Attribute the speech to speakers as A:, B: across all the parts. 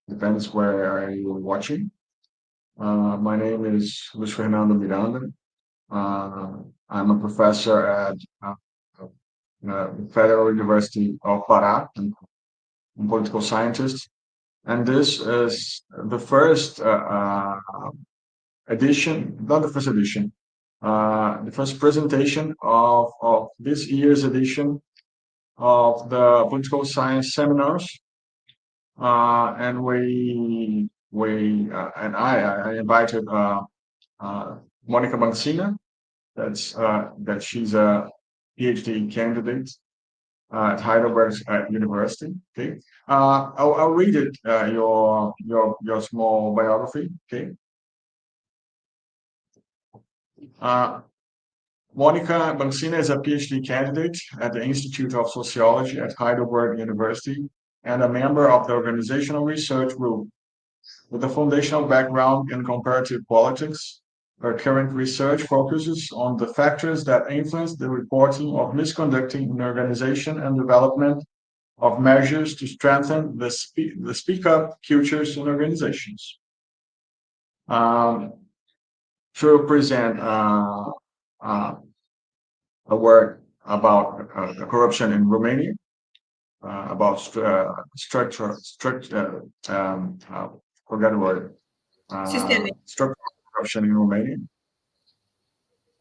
A: depends where you're watching. My name is Luiz Fernando Miranda. I'm a professor at Federal University of Pará. I'm a political scientist, and this is the first edition, not the first edition, the first presentation of this year's edition of the political science seminars. And I invited Monica Bancina. That she's a PhD candidate at Heidelberg University. Okay, I'll read it. Your small biography. Okay. Monica Bancina is a PhD candidate at the Institute of Sociology at Heidelberg University and a member of the Organizational Research Group. With a foundational background in comparative politics, her current research focuses on the factors that influence the reporting of misconducting in organization and development of measures to strengthen the speak-up cultures in organizations. She will present a work about corruption in Romania, about forget the word,
B: Systemic.
A: structural corruption in Romania.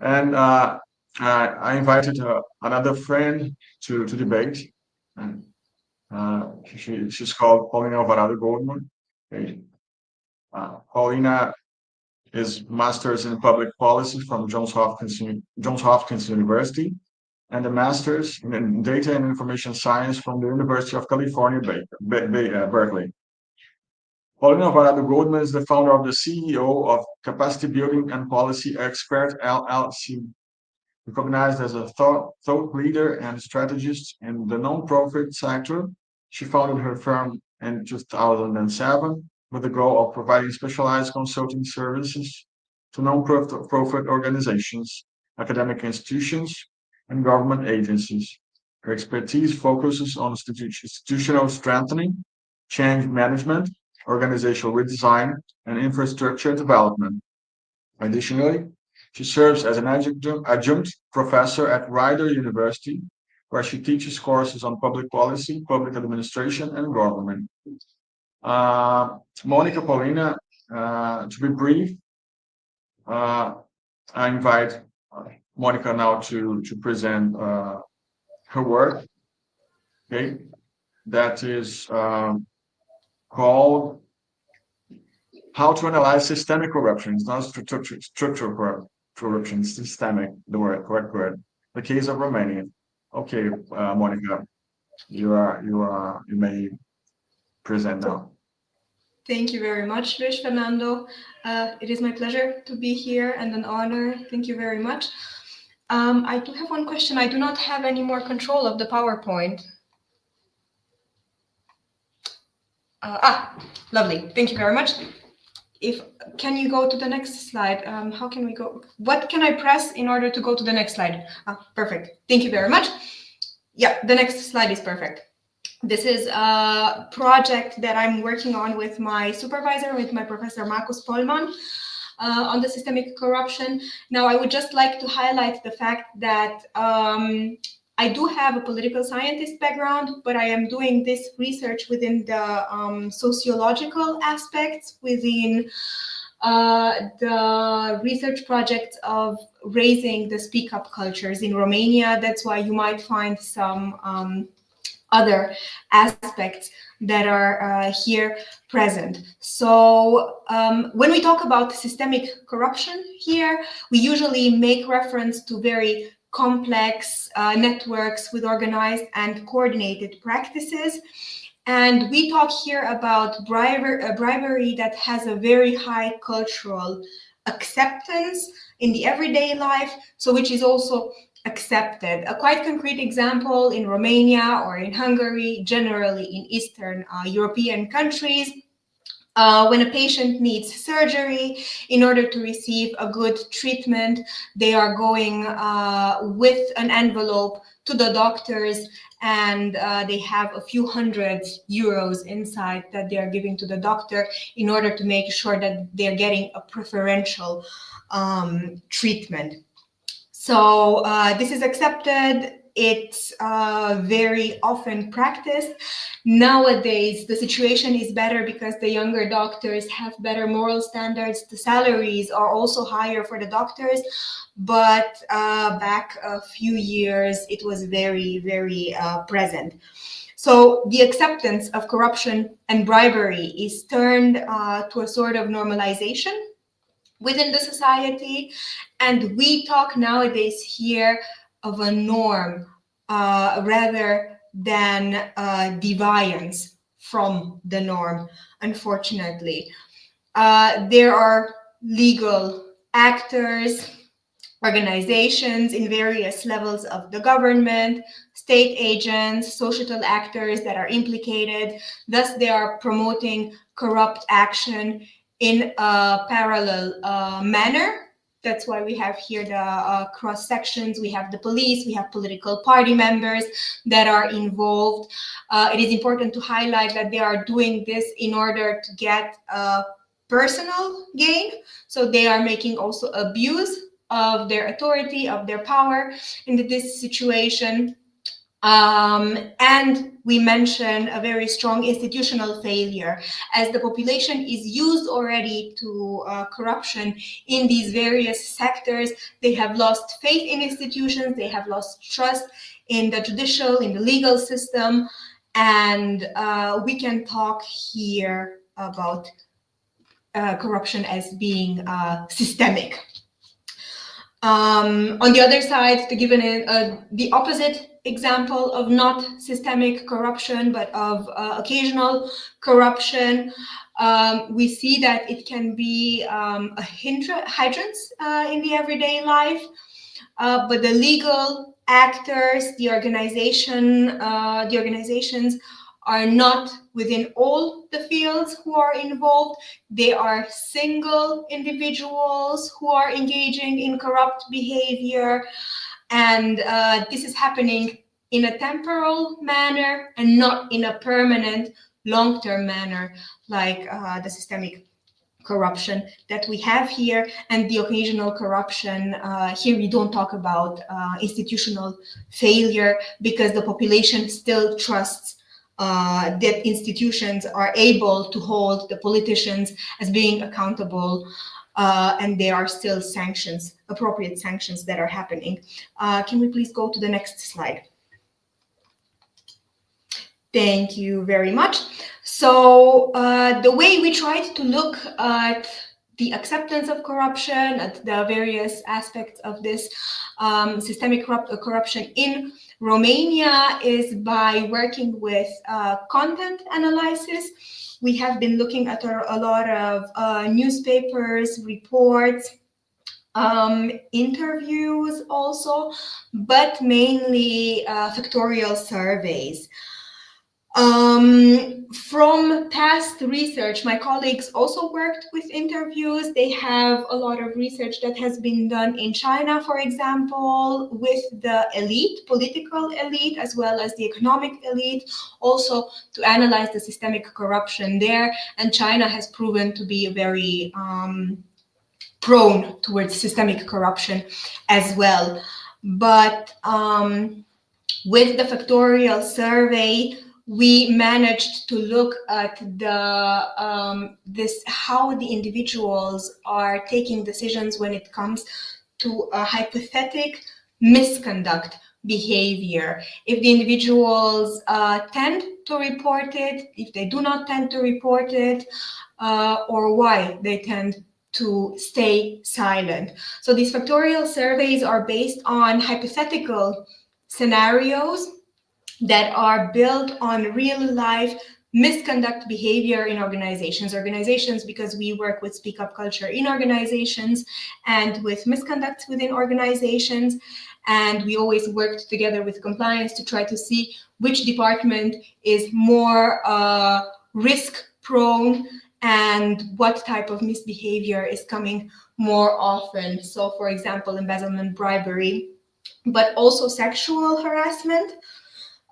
A: And I invited another friend to debate. And she's called Paulina Alvarado Goldman. Okay. Paulina is Masters in Public Policy from Johns Hopkins University, and a Master's in Data and Information Science from the University of California, Berkeley. Paulina Alvarado Goldman is the founder of the CEO of Capacity Building and Policy Expert LLC, recognized as a thought leader and strategist in the nonprofit sector. She founded her firm in 2007 with the goal of providing specialized consulting services to nonprofit organizations, academic institutions, and government agencies. Her expertise focuses on institutional strengthening, change management, organizational redesign, and infrastructure development. Additionally, she serves as an adjunct professor at Rider University, where she teaches courses on public policy, public administration, and government. Monica, Paulina, to be brief, I invite Monica now to present her work. Okay, that is called How to Analyze Systemic Corruption. It's not structural corruption, systemic, the correct word. The case of Romania. Okay, Monica, you may present now.
B: Thank you very much, Luis Fernando. It is my pleasure to be here and an honor. Thank you very much. I do have one question. I do not have any more control of the PowerPoint. Lovely. Thank you very much. Can you go to the next slide? How can we go? What can I press in order to go to the next slide? Perfect. Thank you very much. Yeah, the next slide is perfect. This is a project that I'm working on with my supervisor, with my professor Markus Pollmann, on the systemic corruption. Now, I would just like to highlight the fact that I do have a political scientist background, but I am doing this research within the sociological aspects, within the research project of raising the speak-up cultures in Romania. That's why you might find some other aspects that are here present. So when we talk about systemic corruption here, we usually make reference to very complex networks with organized and coordinated practices. And we talk here about bribery that has a very high cultural acceptance in the everyday life, so which is also accepted. A quite concrete example in Romania or in Hungary, generally in Eastern European countries, When a patient needs surgery, in order to receive a good treatment, they are going with an envelope to the doctors, and they have a few €100 inside that they are giving to the doctor in order to make sure that they're getting a preferential treatment. So this is accepted. It's very often practiced. Nowadays, the situation is better because the younger doctors have better moral standards. The salaries are also higher for the doctors. But back a few years, it was very, very present. So the acceptance of corruption and bribery is turned to a sort of normalization within the society. And we talk nowadays here of a norm rather than deviance from the norm, unfortunately. There are legal actors, organizations in various levels of the government, state agents, societal actors that are implicated. Thus, they are promoting corrupt action in a parallel manner. That's why we have here the cross sections. We have the police, we have political party members that are involved. It is important to highlight that they are doing this in order to get personal gain. So they are making also abuse of their authority, of their power in this situation. And we mention a very strong institutional failure, as the population is used already to corruption in these various sectors. They have lost faith in institutions, they have lost trust in the judicial, in the legal system, and we can talk here about corruption as being systemic. On the other side, to give the opposite example of not systemic corruption, but of occasional corruption, we see that it can be a hindrance in the everyday life, but the legal actors, the organizations are not within all the fields who are involved. They are single individuals who are engaging in corrupt behavior. And this is happening in a temporal manner and not in a permanent, long-term manner, like the systemic corruption that we have here, and the occasional corruption. Here we don't talk about institutional failure, because the population still trusts that institutions are able to hold the politicians as being accountable, and there are still sanctions, appropriate sanctions that are happening. Can we please go to the next slide? Thank you very much. So the way we tried to look at the acceptance of corruption, at the various aspects of this systemic corruption in Romania, is by working with content analysis. We have been looking at a lot of newspapers, reports, interviews also, but mainly factorial surveys. From past research, my colleagues also worked with interviews. They have a lot of research that has been done in China, for example, with the elite, political elite, as well as the economic elite, also to analyze the systemic corruption there. And China has proven to be very prone towards systemic corruption as well. But with the factorial survey, we managed to look at how the individuals are taking decisions when it comes to a hypothetic misconduct behavior. If the individuals tend to report it, if they do not tend to report it, or why they tend to stay silent. So these factorial surveys are based on hypothetical scenarios that are built on real life misconduct behavior in organizations, because we work with speak up culture in organizations and with misconduct within organizations. And we always worked together with compliance to try to see which department is more risk prone and what type of misbehavior is coming more often. So, for example, embezzlement, bribery, but also sexual harassment,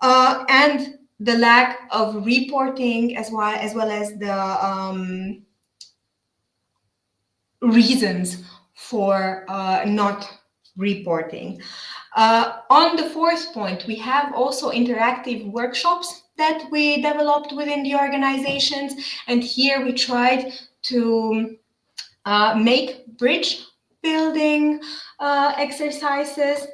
B: and the lack of reporting, as well as the reasons for not reporting. On the fourth point, we have also interactive workshops that we developed within the organizations, and here we tried to make bridge building exercises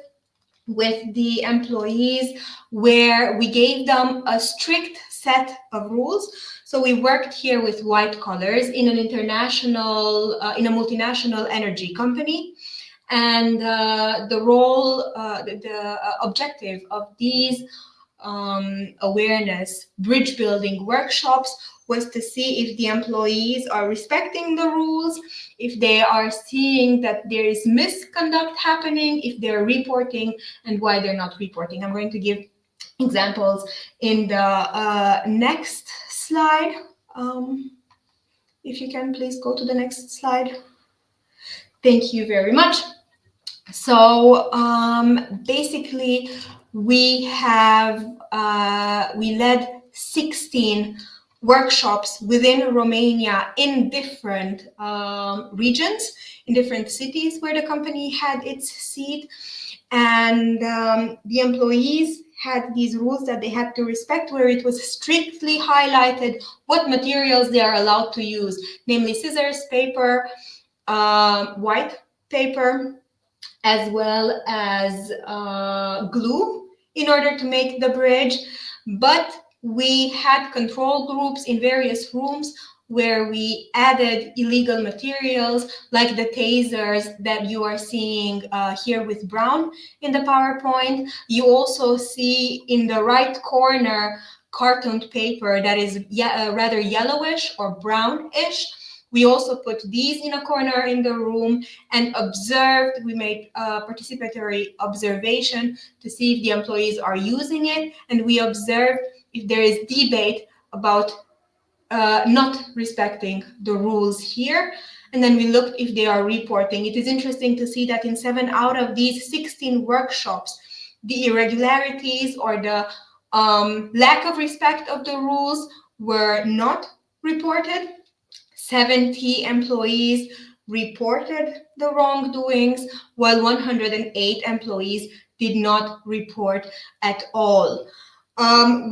B: with the employees, where we gave them a strict set of rules. So we worked here with white collars in an international, in a multinational energy company. And the role, the objective of these awareness bridge building workshops was to see if the employees are respecting the rules, if they are seeing that there is misconduct happening, if they're reporting, and why they're not reporting. I'm going to give examples in the next slide. If you can please go to the next slide. Thank you very much. So basically, we led 16 workshops within Romania in different regions, in different cities where the company had its seat, and the employees had these rules that they had to respect, where it was strictly highlighted what materials they are allowed to use, namely scissors, paper, white paper, as well as glue in order to make the bridge. But we had control groups in various rooms where we added illegal materials like the tasers that you are seeing here with brown in the PowerPoint. You also see in the right corner cartoned paper that is rather yellowish or brownish. We also put these in a corner in the room and observed. We made participatory observation to see if the employees are using it, and we observed if there is debate about not respecting the rules here. And then we looked if they are reporting. It is interesting to see that in 7 out of these 16 workshops, the irregularities or the lack of respect of the rules were not reported. 70 employees reported the wrongdoings, while 108 employees did not report at all.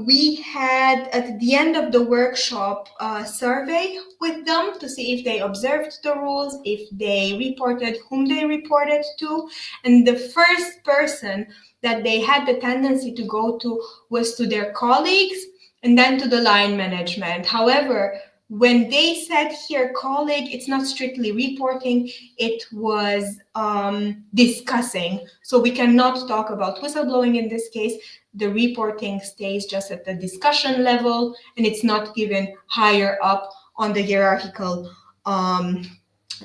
B: We had, at the end of the workshop, a survey with them to see if they observed the rules, if they reported, whom they reported to. And the first person that they had the tendency to go to was to their colleagues and then to the line management. However, when they said here colleague, it's not strictly reporting, it was discussing. So we cannot talk about whistleblowing in this case. The reporting stays just at the discussion level, and it's not given higher up on the hierarchical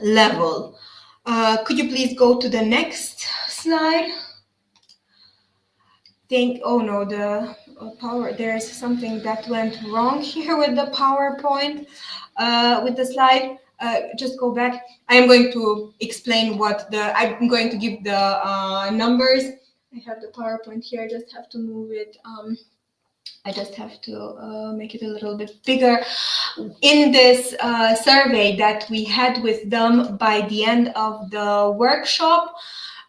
B: level. Could you please go to the next slide? Oh no, the power, there's something that went wrong here with the PowerPoint, with the slide. Just go back. I am going to explain I'm going to give the numbers. I have the PowerPoint here, I just have to move it. I just have to make it a little bit bigger. In this survey that we had with them by the end of the workshop,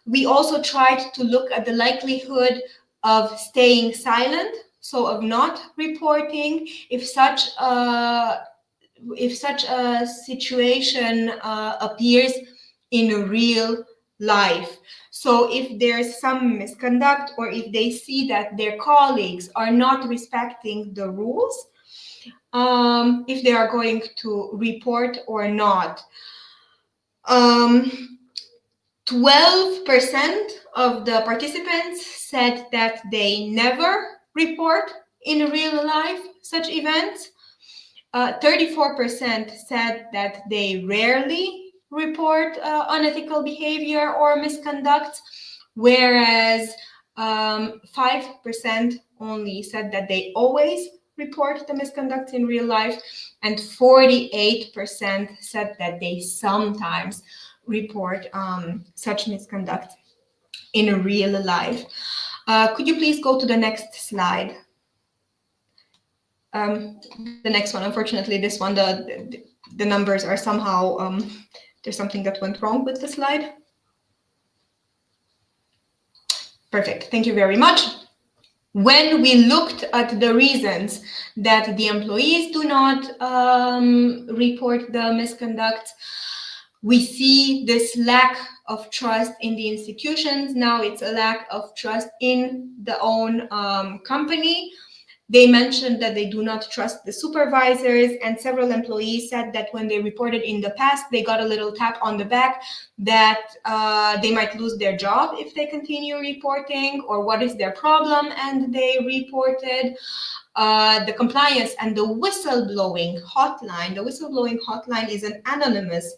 B: we also tried to look at the likelihood of staying silent, so of not reporting, if such a situation appears in real life. So if there's some misconduct, or if they see that their colleagues are not respecting the rules, if they are going to report or not. 12% of the participants said that they never report in real life such events. 34% said that they rarely report unethical behavior or misconduct, whereas 5% only said that they always report the misconduct in real life, and 48% said that they sometimes report such misconduct in real life. Could you please go to the next slide? The next one, unfortunately, this one, the numbers are somehow, there's something that went wrong with the slide. Perfect, thank you very much. When we looked at the reasons that the employees do not report the misconduct, we see this lack of trust in the institutions. Now it's a lack of trust in the own company. They mentioned that they do not trust the supervisors, and several employees said that when they reported in the past, they got a little tap on the back that they might lose their job if they continue reporting, or what is their problem, and they reported. The compliance and the whistleblowing hotline. The whistleblowing hotline is an anonymous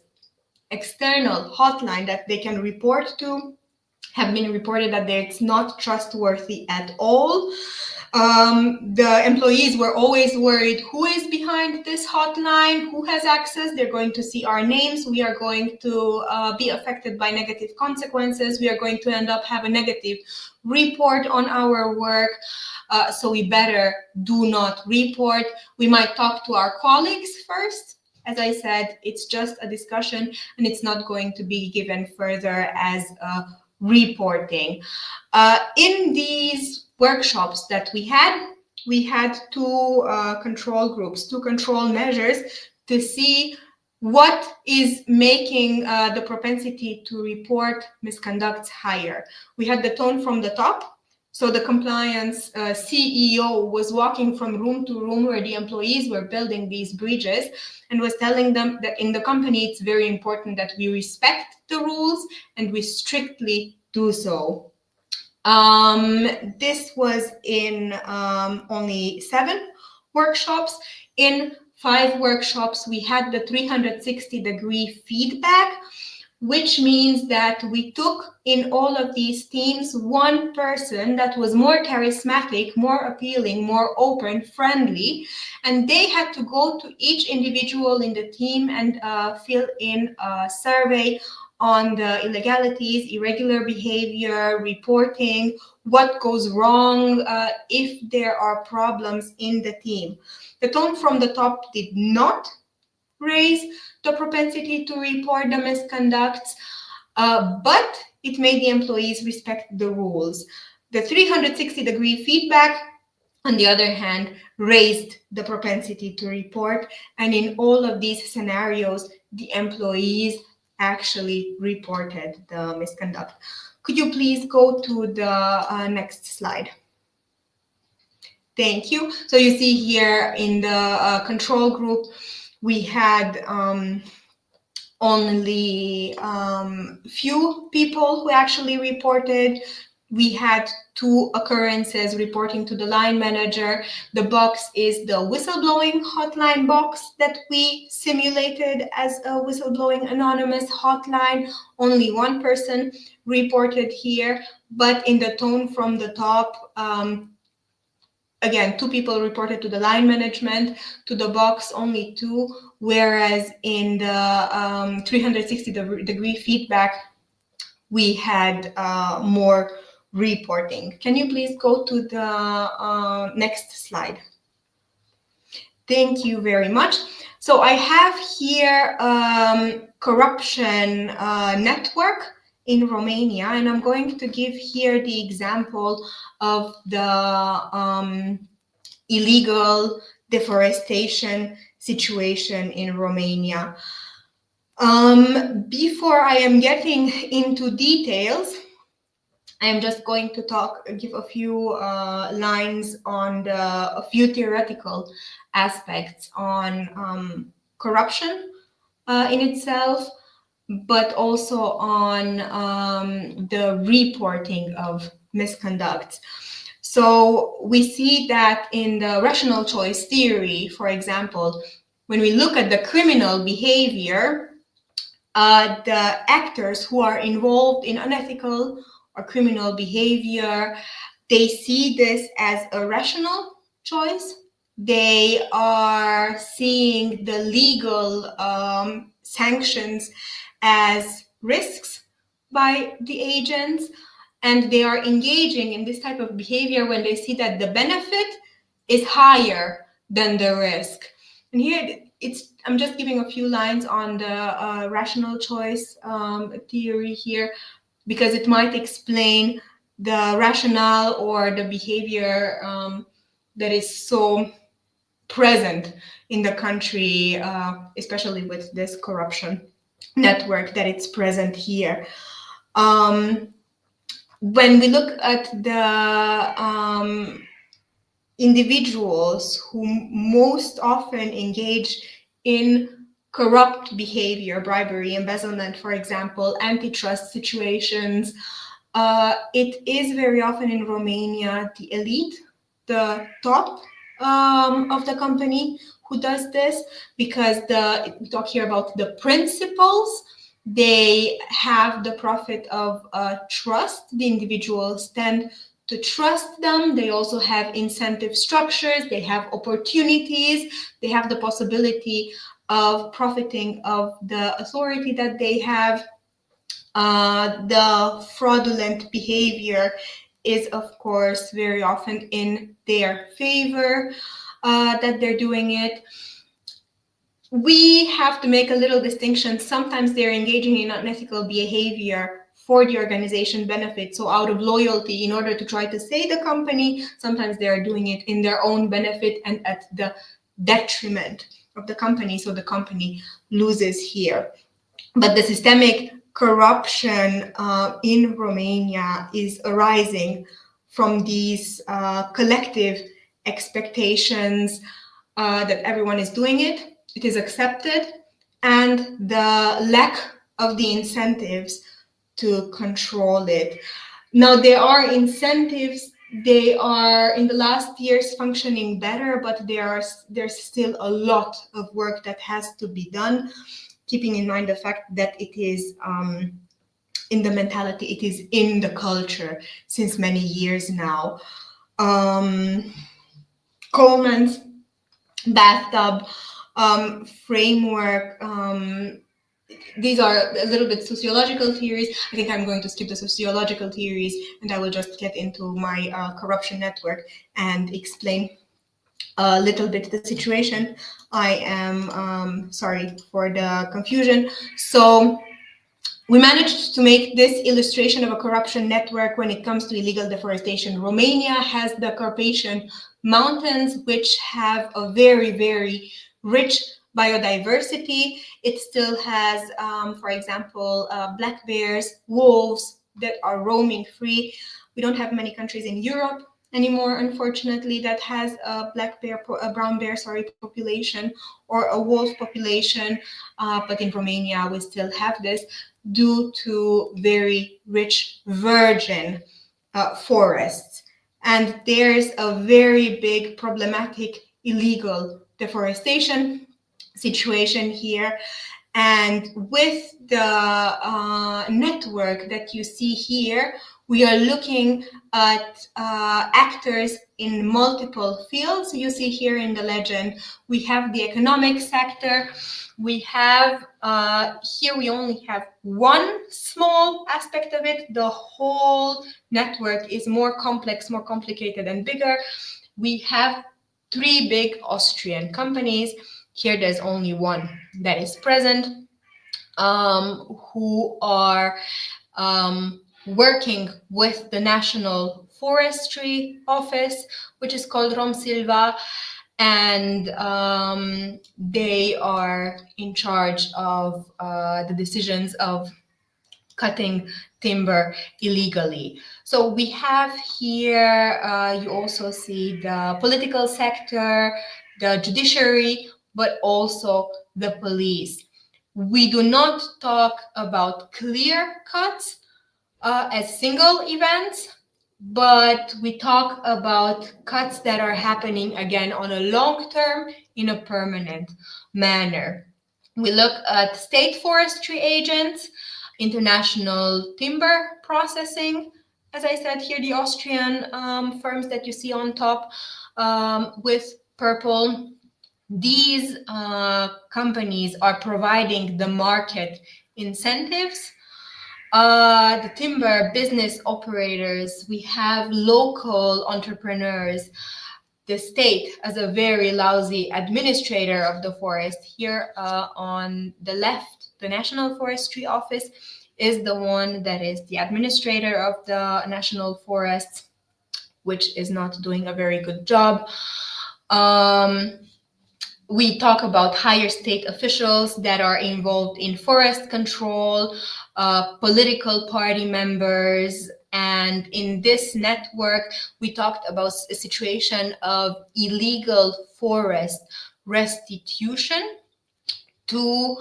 B: external hotline that they can report to, have been reported that it's not trustworthy at all. The employees were always worried, who is behind this hotline, who has access, they're going to see our names, we are going to be affected by negative consequences, we are going to end up have a negative report on our work, so we better do not report. We might talk to our colleagues first. As I said, it's just a discussion and it's not going to be given further as reporting. In these workshops that we had two control groups, two control measures to see what is making the propensity to report misconducts higher. We had the tone from the top. So the compliance CEO was walking from room to room where the employees were building these bridges and was telling them that in the company, it's very important that we respect the rules and we strictly do so. This was in only 7 workshops. In 5 workshops, we had the 360-degree feedback, which means that we took in all of these teams one person that was more charismatic, more appealing, more open, friendly, and they had to go to each individual in the team and fill in a survey on the illegalities, irregular behavior, reporting, what goes wrong, if there are problems in the team. The tone from the top did not raise the propensity to report the misconducts, but it made the employees respect the rules. The 360-degree feedback, on the other hand, raised the propensity to report, and in all of these scenarios, the employees actually reported the misconduct. Could you please go to the next slide? Thank you. So you see here in the control group, we had only few people who actually reported. We had 2 occurrences reporting to the line manager. The box is the whistleblowing hotline box that we simulated as a whistleblowing anonymous hotline. Only 1 person reported here, but in the tone from the top, again, 2 people reported to the line management, to the box only 2, whereas in the 360-degree feedback, we had more reporting. Can you please go to the next slide? Thank you very much. So I have here corruption network in Romania, and I'm going to give here the example of the illegal deforestation situation in Romania. Before I am getting into details, I am just going to give a few lines on a few theoretical aspects on corruption in itself, but also on the reporting of misconduct. So we see that in the rational choice theory, for example, when we look at the criminal behavior, the actors who are involved in unethical or criminal behavior, they see this as a rational choice they are seeing the legal sanctions as risks by the agents, and they are engaging in this type of behavior when they see that the benefit is higher than the risk. And here I'm just giving a few lines on the rational choice theory here, because it might explain the rationale or the behavior that is so present in the country, especially with this corruption network that it's present here. When we look at the individuals who most often engage in corrupt behavior, bribery, embezzlement, for example, antitrust situations, it is very often in Romania the elite, the top of the company who does this, because we talk here about the principals. They have the profit of trust. The individuals tend to trust them. They also have incentive structures. They have opportunities. They have the possibility of profiting of the authority that they have. The fraudulent behavior is, of course, very often in their favor that they're doing it. We have to make a little distinction. Sometimes they're engaging in unethical behavior for the organization benefit, so out of loyalty in order to try to save the company. Sometimes they are doing it in their own benefit and at the detriment of the company, so the company loses here. But the systemic corruption in Romania is arising from these collective expectations that everyone is doing it. It is accepted, and the lack of the incentives to control it. Now, there are incentives. They are in the last years functioning better, but there's still a lot of work that has to be done, keeping in mind the fact that it is in the mentality, it is in the culture since many years now. Coleman's bathtub framework, these are a little bit sociological theories. I think I'm going to skip the sociological theories and I will just get into my corruption network and explain a little bit the situation. I am sorry for the confusion. So we managed to make this illustration of a corruption network when it comes to illegal deforestation. Romania has the Carpathian Mountains, which have a very, very rich biodiversity. It still has, for example, black bears, wolves that are roaming free. We don't have many countries in Europe anymore, unfortunately, that has a brown bear population or a wolf population. But in Romania, we still have this due to very rich virgin forests. And there's a very big problematic illegal deforestation situation here. And with the network that you see here, we are looking at actors in multiple fields. You see here in the legend, we have the economic sector. We have, here we only have one small aspect of it. The whole network is more complex, more complicated and bigger. We have three big Austrian companies. Here there's only one that is present, who are working with the National Forestry Office, which is called Romsilva, and they are in charge of the decisions of cutting timber illegally. So we have here, you also see the political sector, the judiciary, but also the police. We do not talk about clear cuts as single events, but we talk about cuts that are happening again on a long term in a permanent manner. We look at state forestry agents, international timber processing, as I said here, the Austrian firms that you see on top, with purple, these companies are providing the market incentives. The timber business operators, we have local entrepreneurs, the state as a very lousy administrator of the forest. Here on the left, the National Forestry Office is the one that is the administrator of the national forests, which is not doing a very good job. We talk about higher state officials that are involved in forest control, political party members, and in this network, we talked about a situation of illegal forest restitution to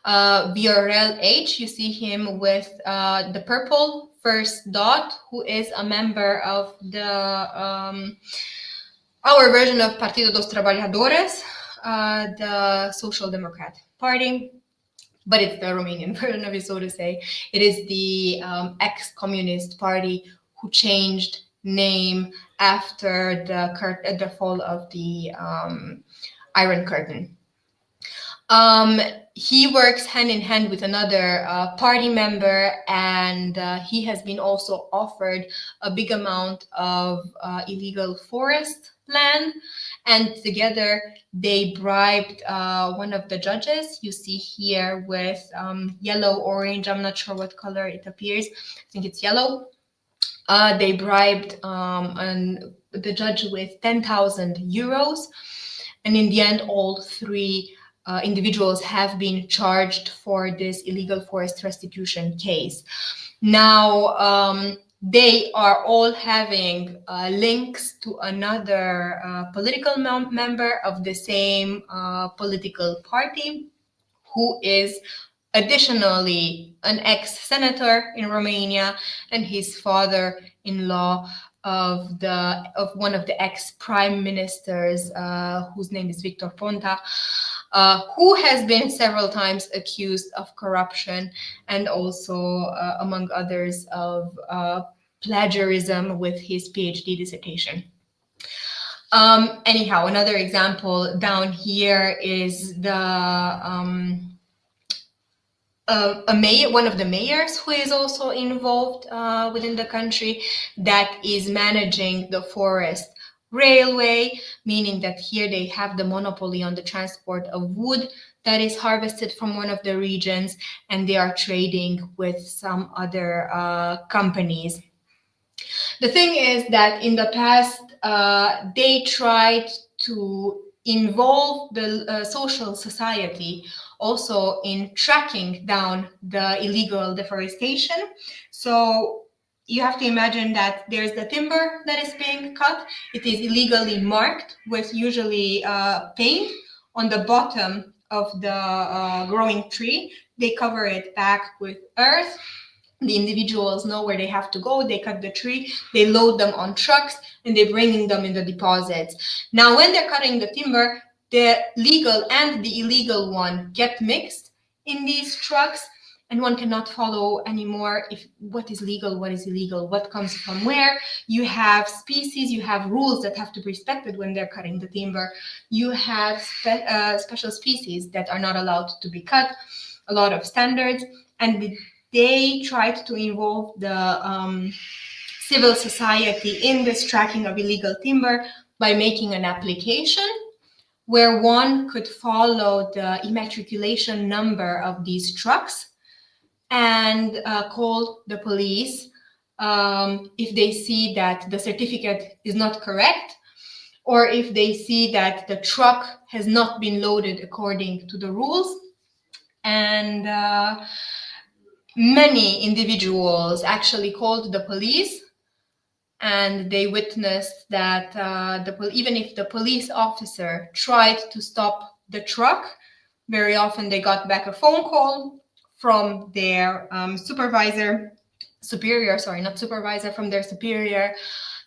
B: VRLH. You see him with the purple first dot, who is a member of the our version of Partido dos Trabalhadores, the Social Democrat Party, but it's the Romanian version of it, so to say. It is the ex-communist party who changed name after the fall of the Iron Curtain. He works hand in hand with another party member, and he has been also offered a big amount of illegal forest land, and together they bribed one of the judges. You see here with yellow, orange, I'm not sure what color it appears, I think it's yellow. They bribed the judge with 10,000 euros, and in the end all three individuals have been charged for this illegal forest restitution case. Now, they are all having links to another political member of the same political party, who is additionally an ex-senator in Romania and his father-in-law of one of the ex-prime ministers, whose name is Victor Ponta, who has been several times accused of corruption and also, among others, of plagiarism with his PhD dissertation. Anyhow, another example down here is one of the mayors who is also involved within the country, that is managing the forest railway, meaning that here they have the monopoly on the transport of wood that is harvested from one of the regions, and they are trading with some other companies. The thing is that in the past, they tried to involve the social society also in tracking down the illegal deforestation. So you have to imagine that there's the timber that is being cut. It is illegally marked with usually paint on the bottom of the growing tree. They cover it back with earth. The individuals know where they have to go. They cut the tree, they load them on trucks, and they're bringing them in the deposits. Now, when they're cutting the timber, the legal and the illegal one get mixed in these trucks, and one cannot follow anymore what is legal, what is illegal, what comes from where. You have species, you have rules that have to be respected when they're cutting the timber. You have special species that are not allowed to be cut, a lot of standards, and they tried to involve the civil society in this tracking of illegal timber by making an application where one could follow the immatriculation number of these trucks and call the police if they see that the certificate is not correct, or if they see that the truck has not been loaded according to the rules. And many individuals actually called the police, and they witnessed that even if the police officer tried to stop the truck, very often they got back a phone call from their superior,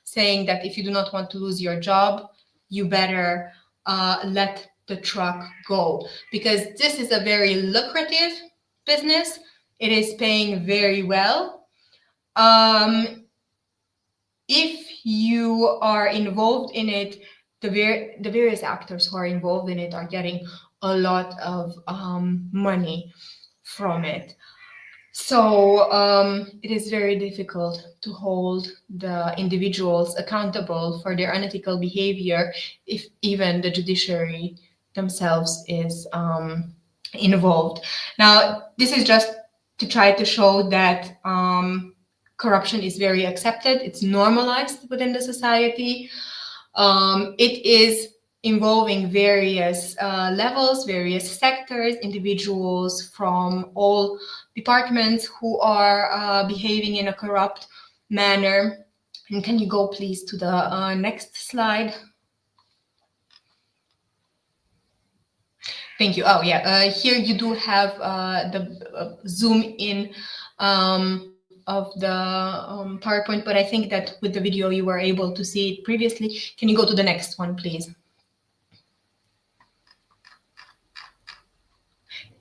B: saying that if you do not want to lose your job, you better let the truck go, because this is a very lucrative business. It is paying very well. If you are involved in it, the various actors who are involved in it are getting a lot of money from it. So it is very difficult to hold the individuals accountable for their unethical behavior if even the judiciary themselves is involved. Now, this is just to try to show that corruption is very accepted, it's normalized within the society. It is involving various levels, various sectors, individuals from all departments who are behaving in a corrupt manner. And can you go please to the next slide? Thank you. Oh yeah, here you do have the zoom in of the PowerPoint, but I think that with the video you were able to see it previously. Can you go to the next one, please?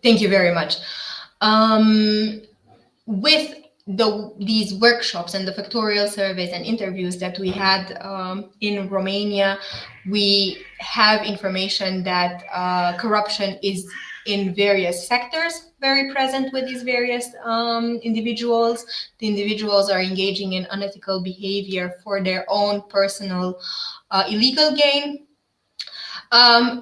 B: Thank you very much. With these workshops and the factorial surveys and interviews that we had in Romania, we have information that corruption is in various sectors very present with these various individuals. The individuals are engaging in unethical behavior for their own personal illegal gain.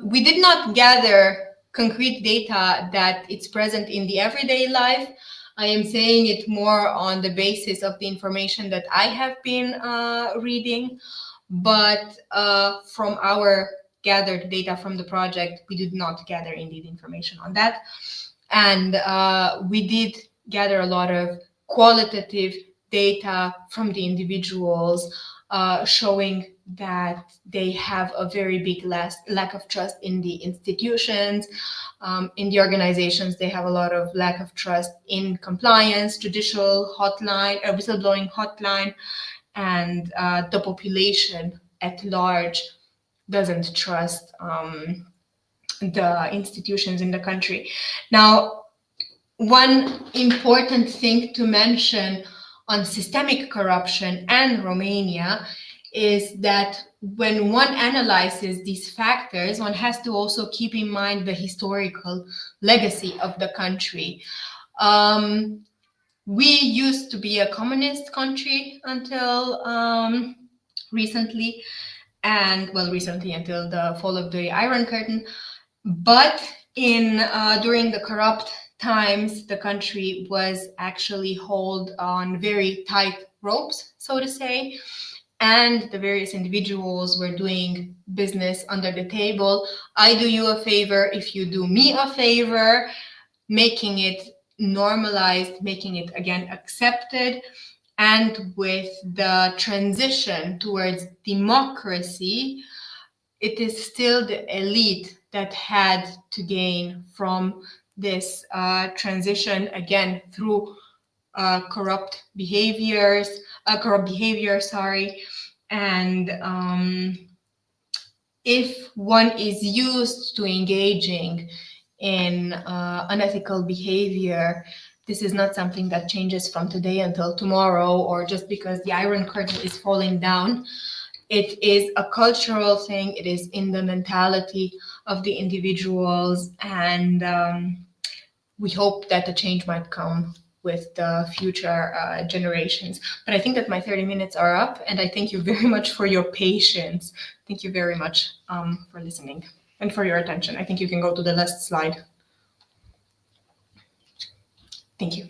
B: We did not gather concrete data that it's present in the everyday life. I am saying it more on the basis of the information that I have been reading, but from our gathered data from the project, we did not gather indeed information on that. And we did gather a lot of qualitative data from the individuals showing that they have a very big lack of trust in the institutions, in the organizations. They have a lot of lack of trust in compliance, judicial hotline, whistleblowing hotline, and the population at large doesn't trust the institutions in the country. Now, one important thing to mention on systemic corruption and Romania is that when one analyzes these factors, one has to also keep in mind the historical legacy of the country. We used to be a communist country until recently, and well, recently until the fall of the Iron Curtain. But during the corrupt times, the country was actually held on very tight ropes, so to say, and the various individuals were doing business under the table. I do you a favor if you do me a favor, making it normalized, making it again accepted. And with the transition towards democracy, it is still the elite that had to gain from this transition, again through corrupt behavior, and if one is used to engaging in unethical behavior, this is not something that changes from today until tomorrow, or just because the Iron Curtain is falling down. It is a cultural thing. It is in the mentality of the individuals, and we hope that the change might come with the future generations. But I think that my 30 minutes are up, and I thank you very much for your patience. Thank you very much for listening and for your attention. I think you can go to the last slide. Thank you.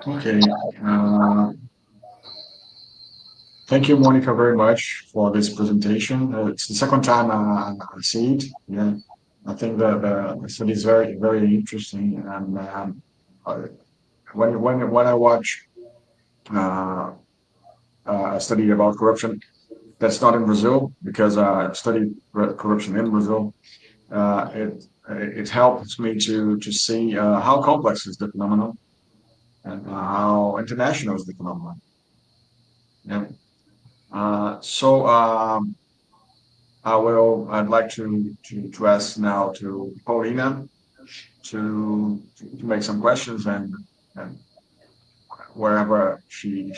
A: Okay. Thank you, Monica, very much for this presentation. It's the second time I see it. Yeah, I think that the study is very, very interesting. And when I watch a study about corruption that's not in Brazil, because I studied corruption in Brazil, it helps me to see how complex is the phenomenon and how international is the phenomenon. Yeah. I'd like to ask now to Paulina to make some questions, and wherever she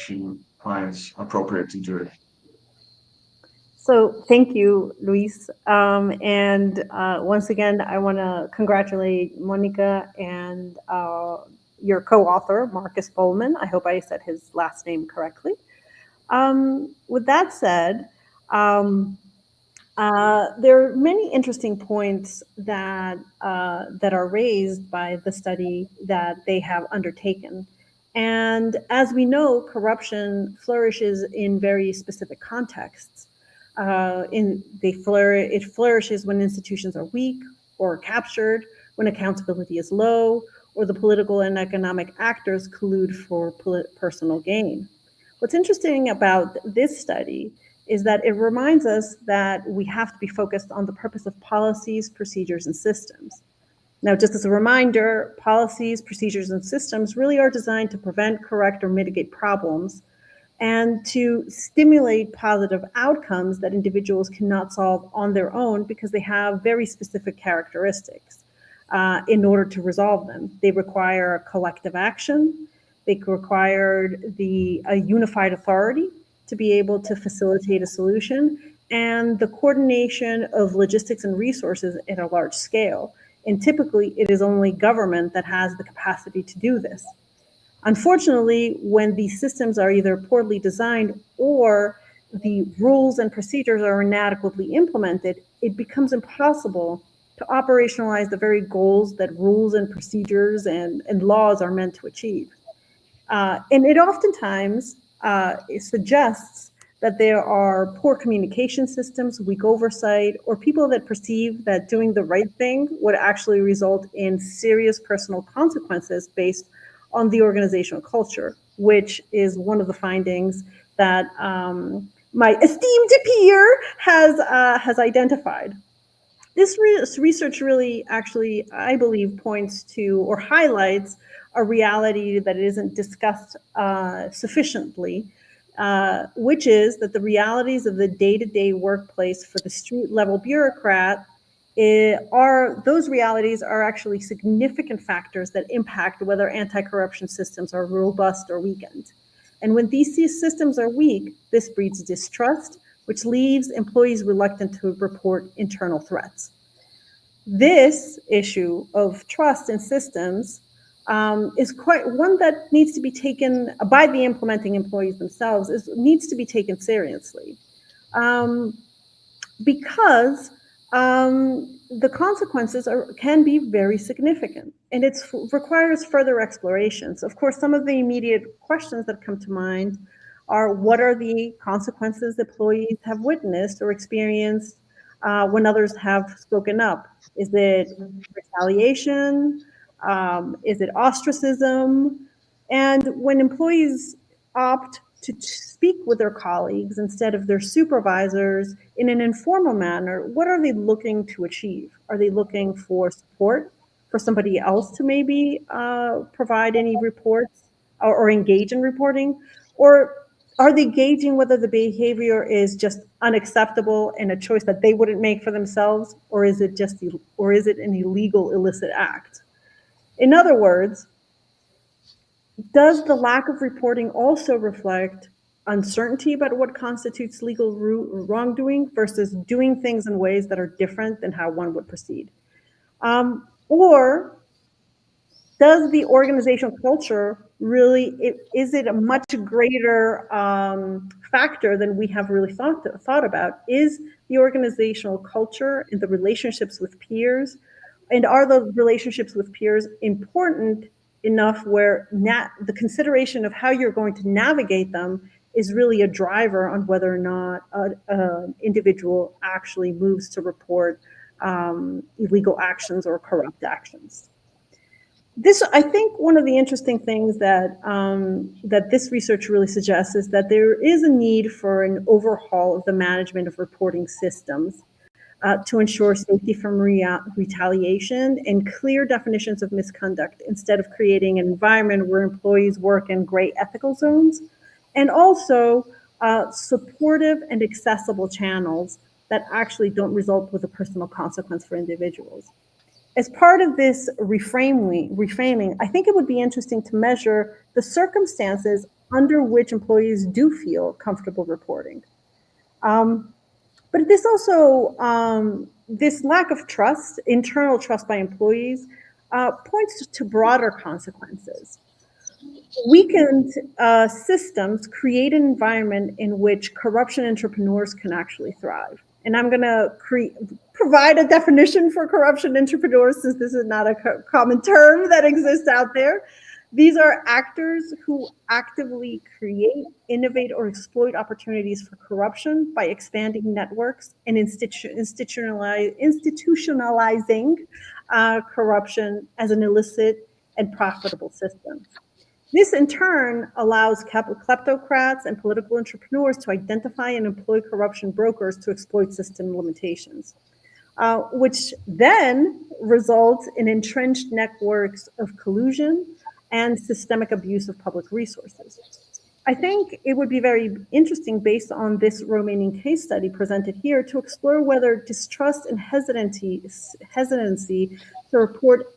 A: finds appropriate to do it.
C: So thank you, Luis. And once again, I want to congratulate Monica and your co-author, Marcus Goldman. I hope I said his last name correctly. With that said, there are many interesting points that are raised by the study that they have undertaken. And as we know, corruption flourishes in very specific contexts. It flourishes when institutions are weak or captured, when accountability is low, or the political and economic actors collude for personal gain. What's interesting about this study is that it reminds us that we have to be focused on the purpose of policies, procedures, and systems. Now, just as a reminder, policies, procedures, and systems really are designed to prevent, correct, or mitigate problems, and to stimulate positive outcomes that individuals cannot solve on their own because they have very specific characteristics in order to resolve them. They require collective action. They required a unified authority to be able to facilitate a solution, and the coordination of logistics and resources at a large scale. And typically, it is only government that has the capacity to do this. Unfortunately, when these systems are either poorly designed or the rules and procedures are inadequately implemented, it becomes impossible to operationalize the very goals that rules and procedures and laws are meant to achieve. And it oftentimes it suggests that there are poor communication systems, weak oversight, or people that perceive that doing the right thing would actually result in serious personal consequences based on the organizational culture, which is one of the findings that my esteemed peer has identified. This research really actually, I believe, points to or highlights a reality that isn't discussed sufficiently, which is that the realities of the day-to-day workplace for the street-level bureaucrat those realities are actually significant factors that impact whether anti-corruption systems are robust or weakened. And when these systems are weak, this breeds distrust, which leaves employees reluctant to report internal threats. This issue of trust in systems is quite one that needs to be taken by the implementing employees themselves, needs to be taken seriously. Because the consequences can be very significant, and it requires further explorations. Of course, some of the immediate questions that come to mind are, what are the consequences employees have witnessed or experienced when others have spoken up? Is it retaliation? Is it ostracism? And when employees opt to speak with their colleagues instead of their supervisors in an informal manner, what are they looking to achieve? Are they looking for support, for somebody else to maybe provide any reports or engage in reporting? Or are they gauging whether the behavior is just unacceptable and a choice that they wouldn't make for themselves, or is it an illegal, illicit act? In other words, does the lack of reporting also reflect uncertainty about what constitutes legal wrongdoing versus doing things in ways that are different than how one would proceed? Or does the organizational culture is it a much greater factor than we have really thought about? Is the organizational culture and the relationships with peers, and are the relationships with peers important enough where the consideration of how you're going to navigate them is really a driver on whether or not an individual actually moves to report illegal actions or corrupt actions? I think one of the interesting things that this research really suggests is that there is a need for an overhaul of the management of reporting systems to ensure safety from retaliation and clear definitions of misconduct, instead of creating an environment where employees work in gray ethical zones, and also supportive and accessible channels that actually don't result with a personal consequence for individuals. As part of this reframing, I think it would be interesting to measure the circumstances under which employees do feel comfortable reporting. But this also, this lack of trust, internal trust by employees, points to broader consequences. Weakened systems create an environment in which corruption entrepreneurs can actually thrive. And I'm going to provide a definition for corruption entrepreneurs, since this is not a common term that exists out there. These are actors who actively create, innovate, or exploit opportunities for corruption by expanding networks and institutionalizing corruption as an illicit and profitable system. This, in turn, allows kleptocrats and political entrepreneurs to identify and employ corruption brokers to exploit system limitations, which then results in entrenched networks of collusion and systemic abuse of public resources. I think it would be very interesting, based on this Romanian case study presented here, to explore whether distrust and hesitancy to report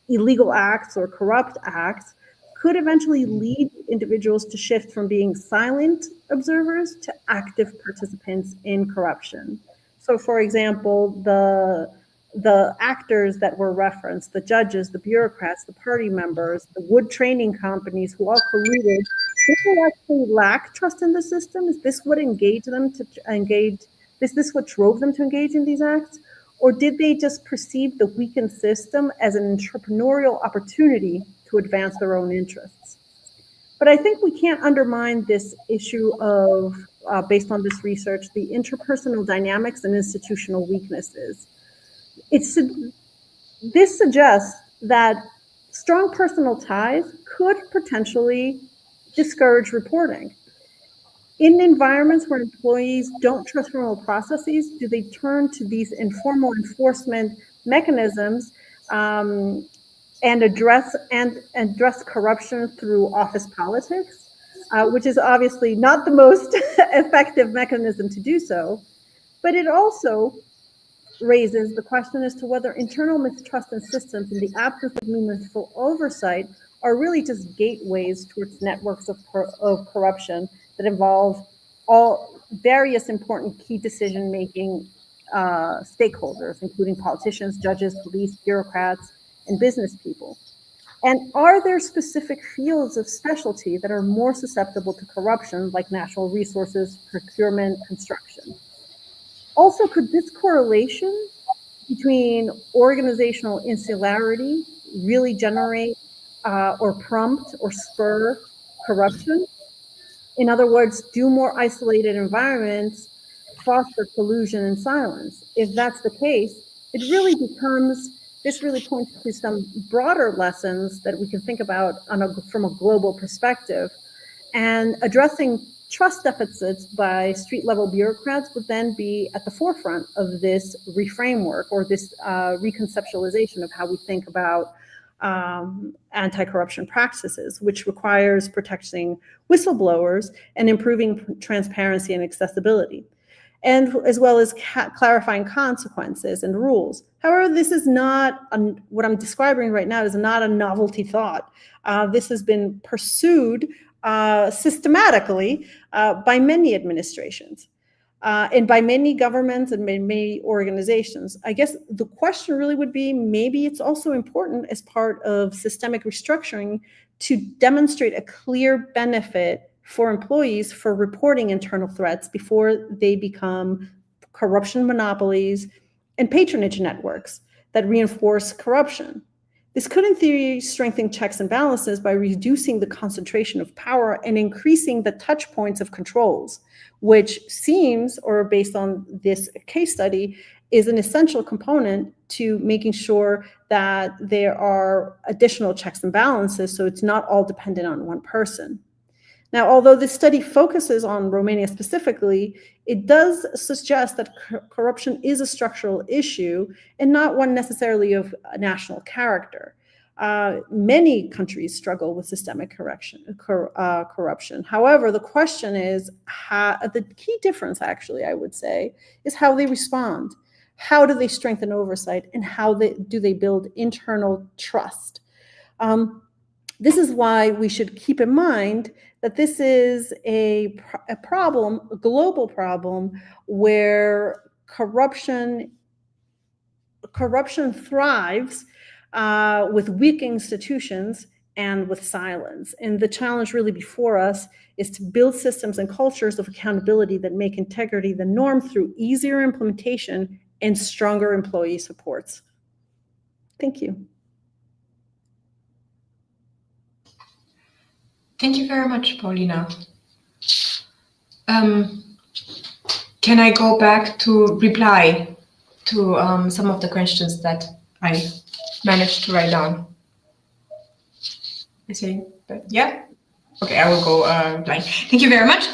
C: illegal acts or corrupt acts could eventually lead individuals to shift from being silent observers to active participants in corruption. So, for example, the actors that were referenced, the judges, the bureaucrats, the party members, the wood training companies who all colluded, did they actually lack trust in the system? Is this what engaged them to engage? Is this what drove them to engage in these acts? Or did they just perceive the weakened system as an entrepreneurial opportunity to advance their own interests? But I think we can't undermine this issue of, based on this research, the interpersonal dynamics and institutional weaknesses. This suggests that strong personal ties could potentially discourage reporting. In environments where employees don't trust formal processes, do they turn to these informal enforcement mechanisms and address corruption through office politics, which is obviously not the most effective mechanism to do so, but it also raises the question as to whether internal mistrust in systems in the absence of meaningful oversight are really just gateways towards networks of corruption that involve all various important key decision-making stakeholders, including politicians, judges, police, bureaucrats, and business people. And are there specific fields of specialty that are more susceptible to corruption, like natural resources, procurement, construction? Also, could this correlation between organizational insularity really generate or prompt or spur corruption? In other words, do more isolated environments foster collusion and silence? If that's the case, this really points to some broader lessons that we can think about from a global perspective. And addressing trust deficits by street-level bureaucrats would then be at the forefront of this reframework, or this reconceptualization of how we think about anti-corruption practices, which requires protecting whistleblowers and improving transparency and accessibility, and as well as clarifying consequences and rules. However, this is not, what I'm describing right now is not a novelty thought. This has been pursued systematically by many administrations and by many governments and many organizations. I guess the question really would be, maybe it's also important as part of systemic restructuring to demonstrate a clear benefit for employees for reporting internal threats before they become corruption monopolies and patronage networks that reinforce corruption. This could, in theory, strengthen checks and balances by reducing the concentration of power and increasing the touch points of controls, which seems, or based on this case study, is an essential component to making sure that there are additional checks and balances, so it's not all dependent on one person. Now, although this study focuses on Romania specifically, it does suggest that corruption is a structural issue and not one necessarily of a national character. Many countries struggle with systemic corruption. However, the question is, the key difference, actually, I would say, is how they respond. How do they strengthen oversight, and how do they build internal trust? This is why we should keep in mind that this is a problem, a global problem, where corruption thrives with weak institutions and with silence. And the challenge really before us is to build systems and cultures of accountability that make integrity the norm through easier implementation and stronger employee supports. Thank you.
B: Thank you very much, Paulina. Can I go back to reply to some of the questions that I managed to write down? I see, but yeah. Okay, I will go blank. Thank you very much.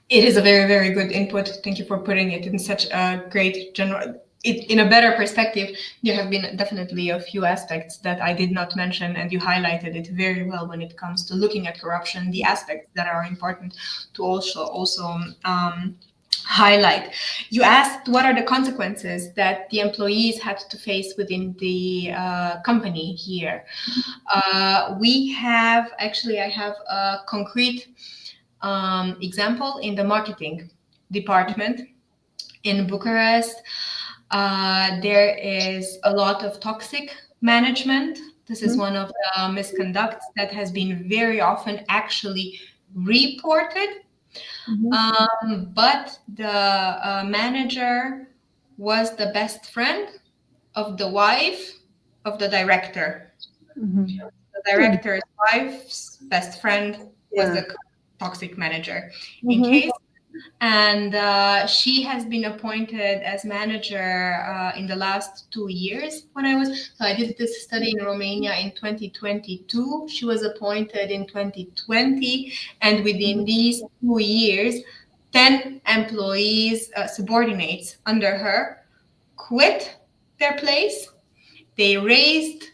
B: It is a very, very good input. Thank you for putting it in such a great general, in a better perspective. There have been definitely a few aspects that I did not mention, and you highlighted it very well when it comes to looking at corruption, the aspects that are important to also highlight. You asked what are the consequences that the employees had to face within the company here. We have, actually, I have a concrete example in the marketing department in Bucharest. There is a lot of toxic management. This is one of the misconducts that has been very often actually reported. But the manager was the best friend of the wife of the director. The director's wife's best friend was the toxic manager in case. And she has been appointed as manager in the last 2 years when I did this study in Romania in 2022. She was appointed in 2020, and within these 2 years, 10 employees, subordinates under her, quit their place. They raised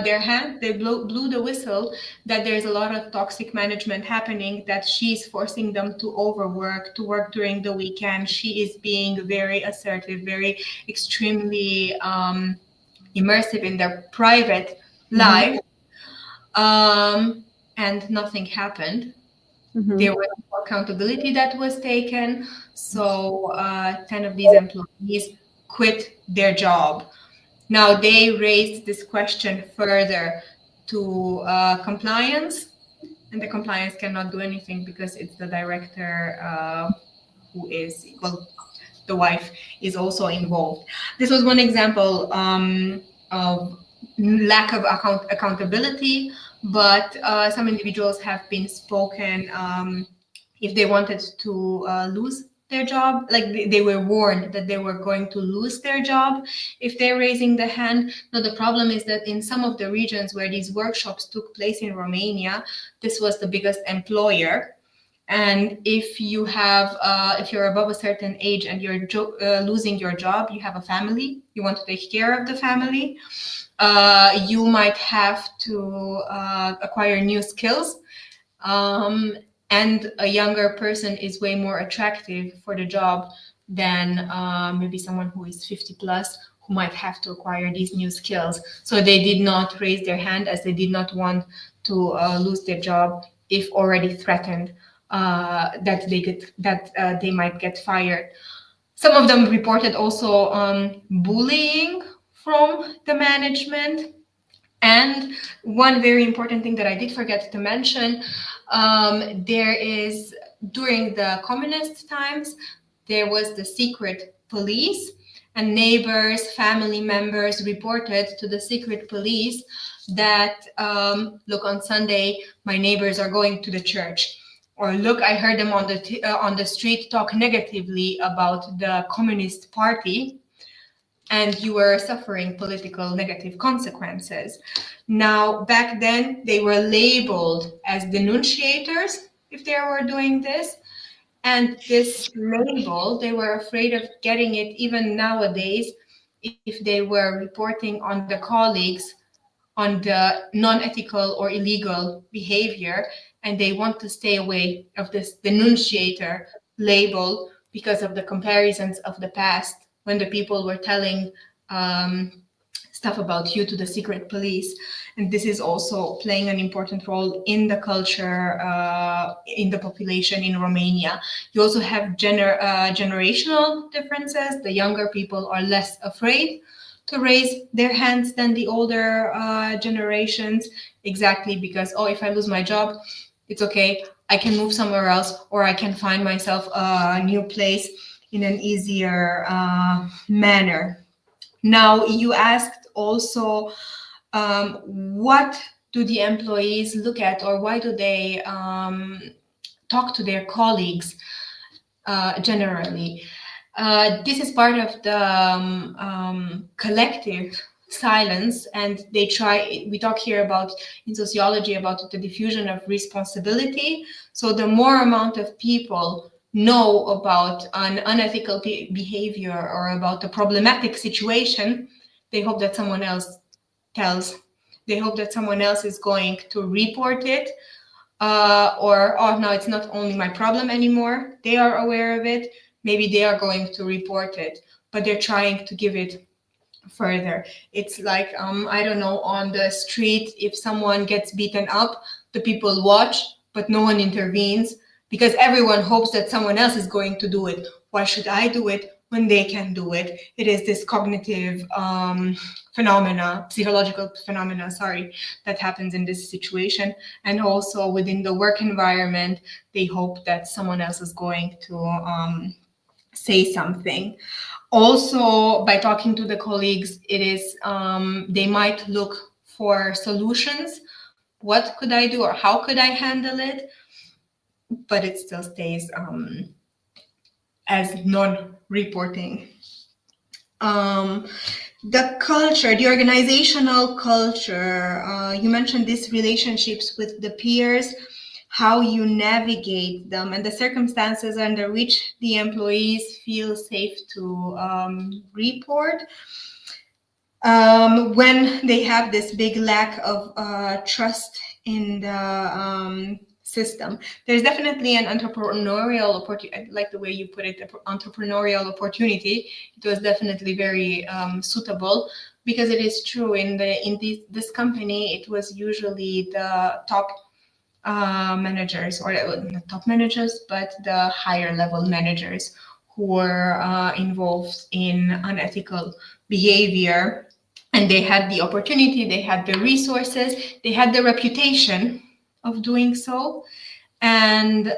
B: their hand, they blew the whistle that there's a lot of toxic management happening, that she's forcing them to overwork, to work during the weekend. She is being very assertive, very extremely immersive in their private life. And nothing happened. There was no accountability that was taken. So 10 of these employees quit their job. Now they raised this question further to compliance, and the compliance cannot do anything because it's the director who is, well, the wife is also involved. This was one example of lack of accountability, but some individuals have been spoken if they wanted to lose their job, like they were warned that they were going to lose their job if they're raising the hand. Now the problem is that in some of the regions where these workshops took place in Romania, this was the biggest employer. And if you have, if you're above a certain age and you're losing your job, you have a family, you want to take care of the family, you might have to acquire new skills. And a younger person is way more attractive for the job than maybe someone who is 50 plus, who might have to acquire these new skills. So they did not raise their hand, as they did not want to lose their job if already threatened that they might get fired. Some of them reported also bullying from the management. And one very important thing that I did forget to mention, there is, during the communist times, there was the secret police, and neighbors, family members reported to the secret police that, look, on Sunday, my neighbors are going to the church. Or look, I heard them on the street talk negatively about the Communist Party, and you were suffering political negative consequences. Now, back then, they were labeled as denunciators if they were doing this. And this label, they were afraid of getting it even nowadays if they were reporting on the colleagues on the non-ethical or illegal behavior, and they want to stay away of this denunciator label because of the comparisons of the past, when the people were telling stuff about you to the secret police. And this is also playing an important role in the culture, in the population in Romania. You also have generational differences. The younger people are less afraid to raise their hands than the older generations, exactly because, oh, if I lose my job, it's okay, I can move somewhere else, or I can find myself a new place in an easier manner. Now, you asked also, what do the employees look at, or why do they talk to their colleagues generally? This is part of the collective silence, and we talk here about, in sociology, about the diffusion of responsibility. So the more amount of people know about an unethical behavior or about a problematic situation, they hope that someone else tells. They hope that someone else is going to report it, or, oh, no, it's not only my problem anymore. They are aware of it. Maybe they are going to report it, but they're trying to give it further. It's like, I don't know, on the street, if someone gets beaten up, the people watch, but no one intervenes, because everyone hopes that someone else is going to do it. Why should I do it when they can do it? It is this cognitive psychological phenomena, that happens in this situation. And also within the work environment, they hope that someone else is going to say something. Also, by talking to the colleagues, it is they might look for solutions. What could I do, or how could I handle it? But it still stays as non-reporting. The culture, the organizational culture, you mentioned these relationships with the peers, how you navigate them, and the circumstances under which the employees feel safe to report. When they have this big lack of trust in the system, there's definitely an entrepreneurial opportunity. I like the way you put it, entrepreneurial opportunity. It was definitely very suitable, because it is true in this company, it was usually the top managers, or not top managers, but the higher level managers who were involved in unethical behavior. And they had the opportunity, they had the resources, they had the reputation of doing so. And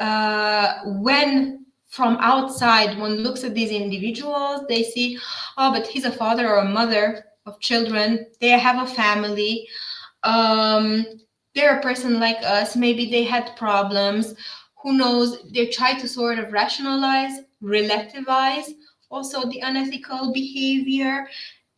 B: when from outside one looks at these individuals, they see, oh, but he's a father or a mother of children, they have a family, they're a person like us, maybe they had problems, who knows, they try to sort of rationalize, relativize also the unethical behavior.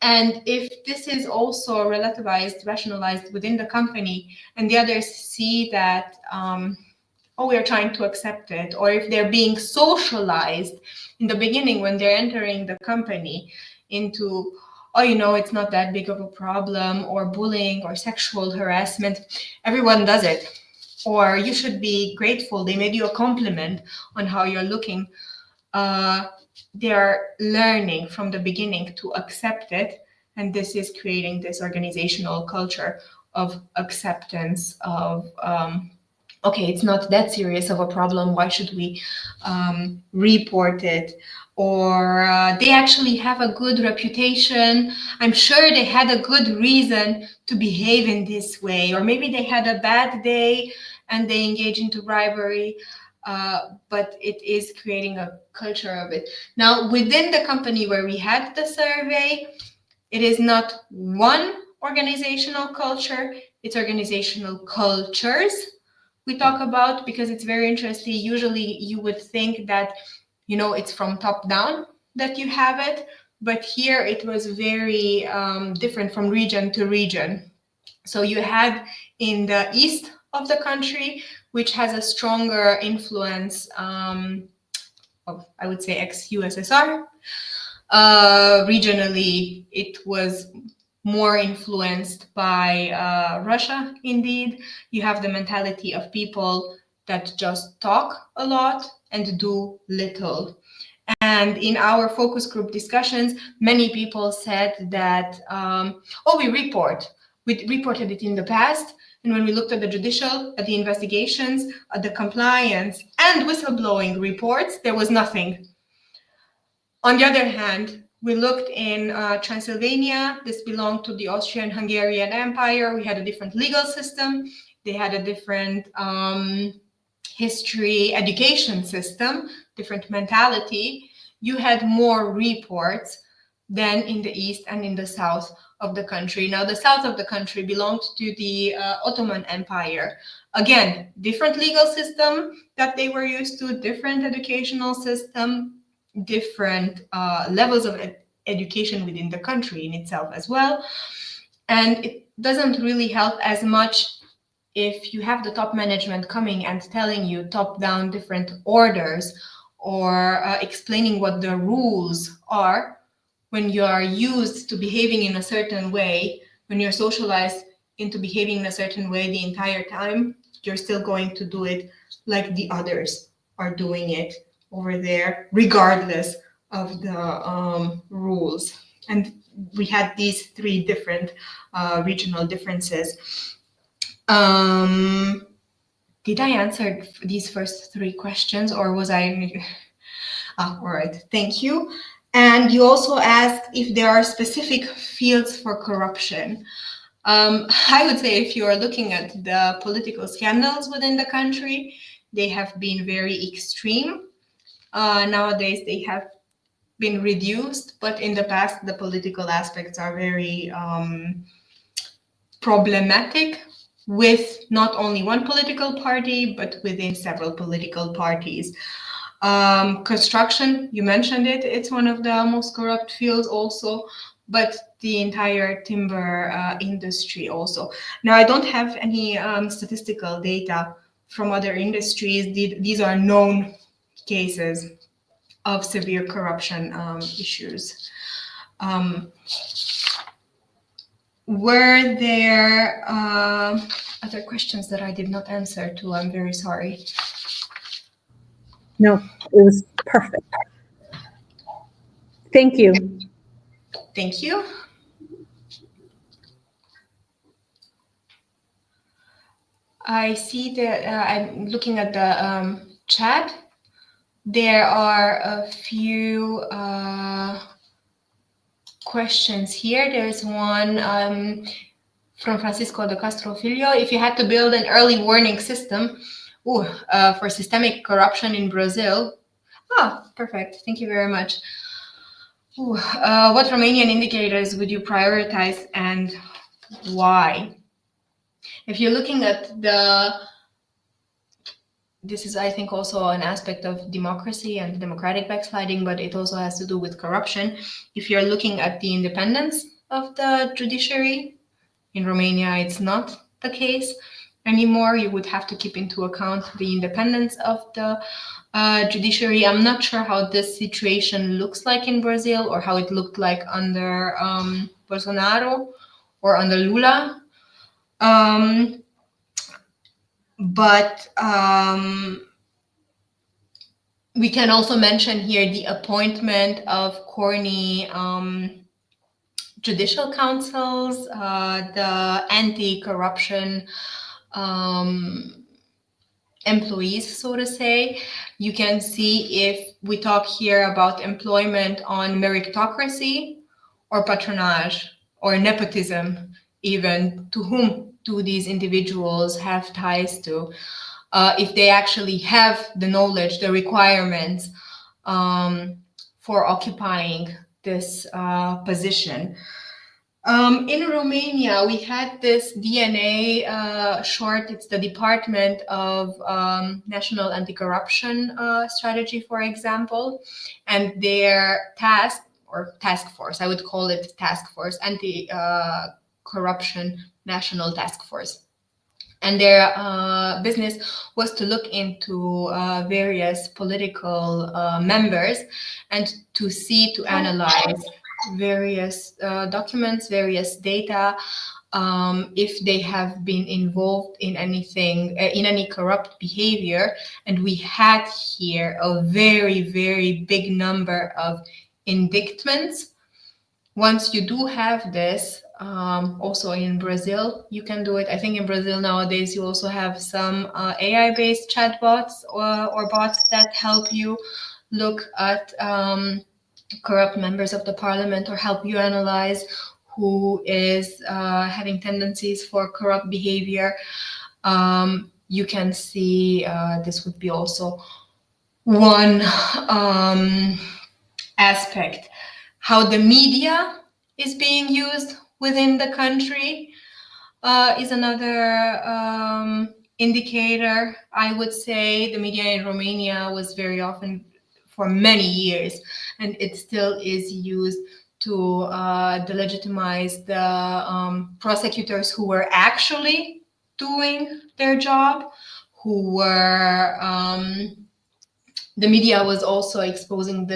B: And if this is also relativized, rationalized within the company, and the others see that, oh, we're trying to accept it, or if they're being socialized in the beginning when they're entering the company into, oh, you know, it's not that big of a problem, or bullying or sexual harassment, everyone does it. Or you should be grateful, they made you a compliment on how you're looking. They're learning from the beginning to accept it. And this is creating this organizational culture of acceptance of, okay, it's not that serious of a problem, why should we report it? Or they actually have a good reputation, I'm sure they had a good reason to behave in this way, or maybe they had a bad day and they engage into bribery, but it is creating a culture of it. Now, within the company where we had the survey, it is not one organizational culture, it's organizational cultures we talk about, because it's very interesting. Usually you would think that, you know, it's from top down that you have it, but here it was very different from region to region. So you had in the east of the country, which has a stronger influence of, I would say, ex-USSR. Regionally, it was more influenced by Russia, indeed. You have the mentality of people that just talk a lot and do little. And in our focus group discussions, many people said that, we reported it in the past. And when we looked at the judicial, at the investigations, at the compliance and whistleblowing reports, there was nothing. On the other hand, we looked in Transylvania. This belonged to the Austrian-Hungarian Empire. We had a different legal system. They had a different history education system, different mentality. You had more reports than in the east and in the south of the country. Now, the south of the country belonged to the Ottoman Empire. Again, different legal system that they were used to, different educational system, different levels of education within the country in itself as well. And it doesn't really help as much if you have the top management coming and telling you top-down different orders or explaining what the rules are, when you are used to behaving in a certain way, when you're socialized into behaving in a certain way the entire time, you're still going to do it like the others are doing it over there, regardless of the rules. And we had these three different regional differences. Did I answer these first three questions, or was I? All right, thank you. And you also asked if there are specific fields for corruption. I would say if you are looking at the political scandals within the country, they have been very extreme. Nowadays, they have been reduced, but in the past, the political aspects are very problematic, with not only one political party, but within several political parties. Construction, you mentioned it, it's one of the most corrupt fields also, but the entire timber industry also. Now, I don't have any statistical data from other industries. These are known cases of severe corruption issues. Were there other questions that I did not answer to? I'm very sorry.
C: No, it was perfect. Thank you.
B: Thank you. I see that I'm looking at the chat. There are a few questions here. There's one from Francisco de Castro Filho. If you had to build an early warning system for systemic corruption in Brazil. Perfect. Thank you very much. What Romanian indicators would you prioritize and why? If you're looking at this is, I think, also an aspect of democracy and democratic backsliding, but it also has to do with corruption. If you're looking at the independence of the judiciary, in Romania, it's not the case anymore. You would have to keep into account the independence of the judiciary. I'm not sure how this situation looks like in Brazil, or how it looked like under Bolsonaro or under Lula. But we can also mention here the appointment of corny judicial councils, the anti-corruption employees, so to say. You can see if we talk here about employment on meritocracy or patronage or nepotism, even, to whom do these individuals have ties to, if they actually have the knowledge, the requirements for occupying this position. In Romania, we had this DNA short, it's the Department of National Anti-Corruption Strategy, for example, and their task force, I would call it task force, Anti-Corruption National Task Force. And their business was to look into various political members and to analyze various documents, various data if they have been involved in anything, in any corrupt behavior. And we had here a very, very big number of indictments. Once you do have this, also in Brazil, you can do it. I think in Brazil nowadays, you also have some AI-based chatbots or bots that help you look at corrupt members of the parliament or help you analyze who is having tendencies for corrupt behavior. You can see this would be also one aspect. How the media is being used within the country is another indicator. I would say the media in Romania was very often, for many years, and it still is used to delegitimize the prosecutors who were actually doing their job, who were the media was also exposing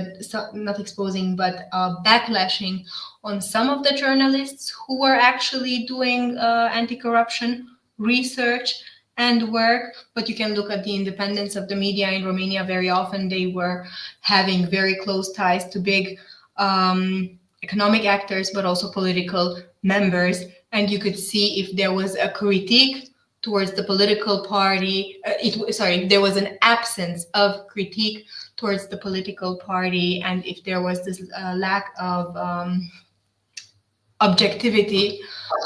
B: not exposing, but backlashing on some of the journalists who were actually doing anti-corruption research and work. But you can look at the independence of the media in Romania. Very often they were having very close ties to big economic actors, but also political members. And you could see if there was a critique towards the political party, there was an absence of critique towards the political party, and if there was this lack of objectivity,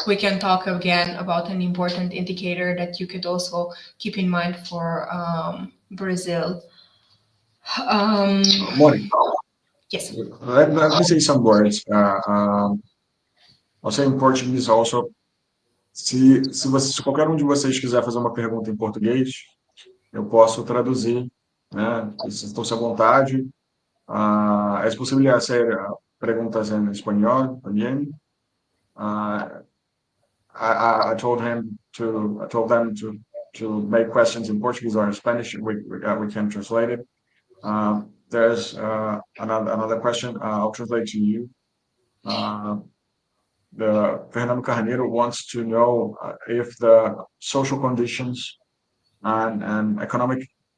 B: we can talk again about an important indicator that you could also keep in mind for Brazil.
A: Morning.
B: Yes.
A: Let me say some words. I'll say in Portuguese also. Se qualquer um de vocês quiser fazer uma pergunta em português, eu posso traduzir, né? Estão-se à vontade. Es posible hacer preguntas en español también. I told them to make questions in Portuguese or in Spanish. We can translate it. There's another question. I'll translate to you. The Fernando Carneiro wants to know if the social conditions and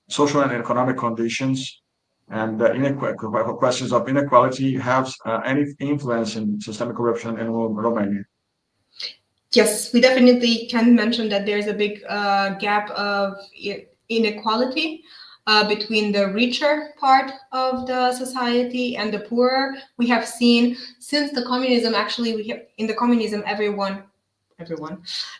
A: social and economic conditions and the questions of inequality have any influence in systemic corruption in Romania.
B: Yes, we definitely can mention that there's a big gap of inequality between the richer part of the society and the poorer. We have seen since the communism, in the communism, everyone,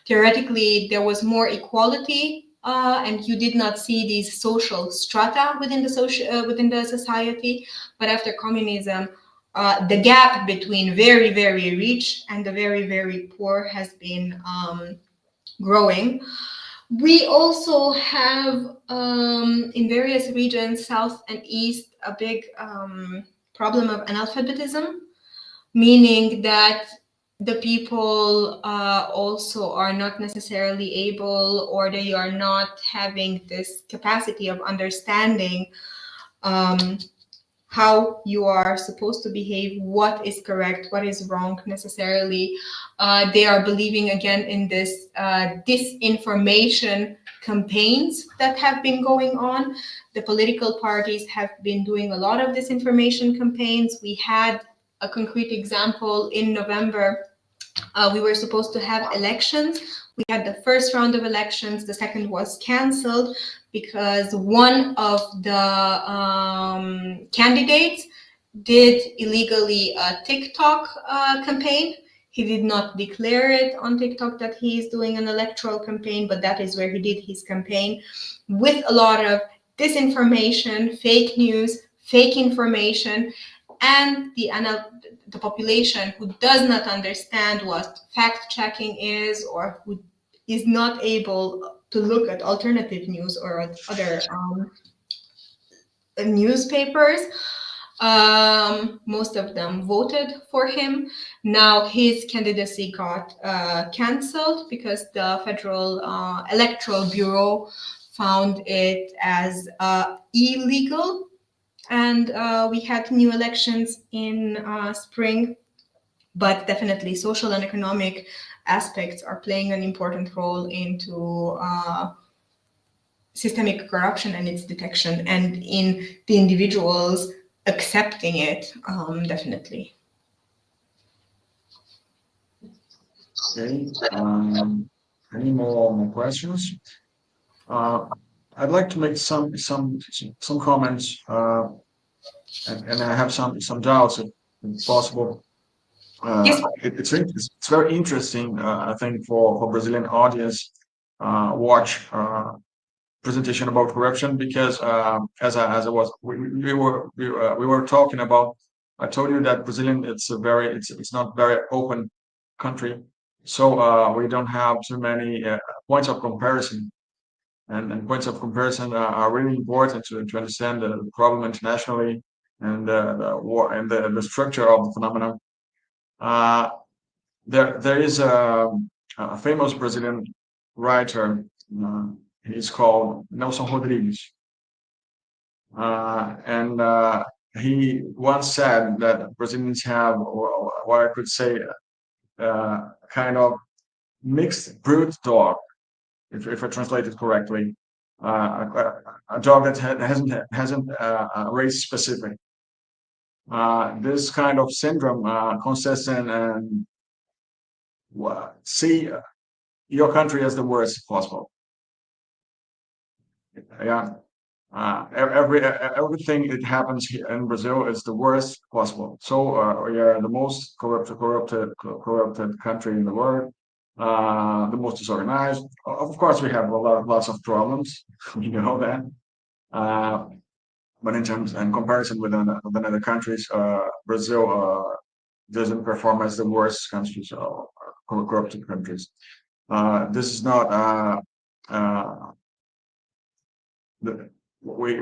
B: theoretically, there was more equality, and you did not see these social strata within the society. But after communism, the gap between very, very rich and the very, very poor has been growing. We also have in various regions, south and east, a big problem of analphabetism, meaning that the people also are not necessarily able, or they are not having this capacity of understanding how you are supposed to behave, what is correct, what is wrong necessarily. They are believing again in this disinformation campaigns that have been going on. The political parties have been doing a lot of disinformation campaigns. We had a concrete example in November. We were supposed to have elections. We had the first round of elections. The second was canceled because one of the candidates did illegally a TikTok campaign. He did not declare it on TikTok that he is doing an electoral campaign, but that is where he did his campaign with a lot of disinformation, fake news, fake information, and the population who does not understand what fact-checking is, or who is not able to look at alternative news or other newspapers, most of them voted for him. Now his candidacy got cancelled because the Federal Electoral Bureau found it as illegal. And we had new elections in spring but definitely social and economic aspects are playing an important role into systemic corruption and its detection, and in the individuals accepting it, definitely.
A: Okay. Any more questions? I'd like to make some comments, and I have some doubts, if possible.
B: Yes.
A: It's very interesting, I think, for Brazilian audience watch presentation about corruption, because as I was we were talking about, I told you that Brazilian, it's not very open country, so we don't have too many points of comparison, and points of comparison are really important to understand the problem internationally, and the war and the structure of the phenomenon. Uh, there is a famous Brazilian writer. He's called Nelson Rodrigues, and he once said that Brazilians have, or what I could say, kind of mixed brute dog, if I translate it correctly, a dog that hasn't race specific. This kind of syndrome consists in see your country as the worst possible. Yeah. Everything that happens here in Brazil is the worst possible. So we are the most corrupted country in the world, the most disorganized. Of course, we have lots of problems. You know that. But in terms and comparison with other countries, Brazil doesn't perform as the worst countries or corrupted countries. This is not we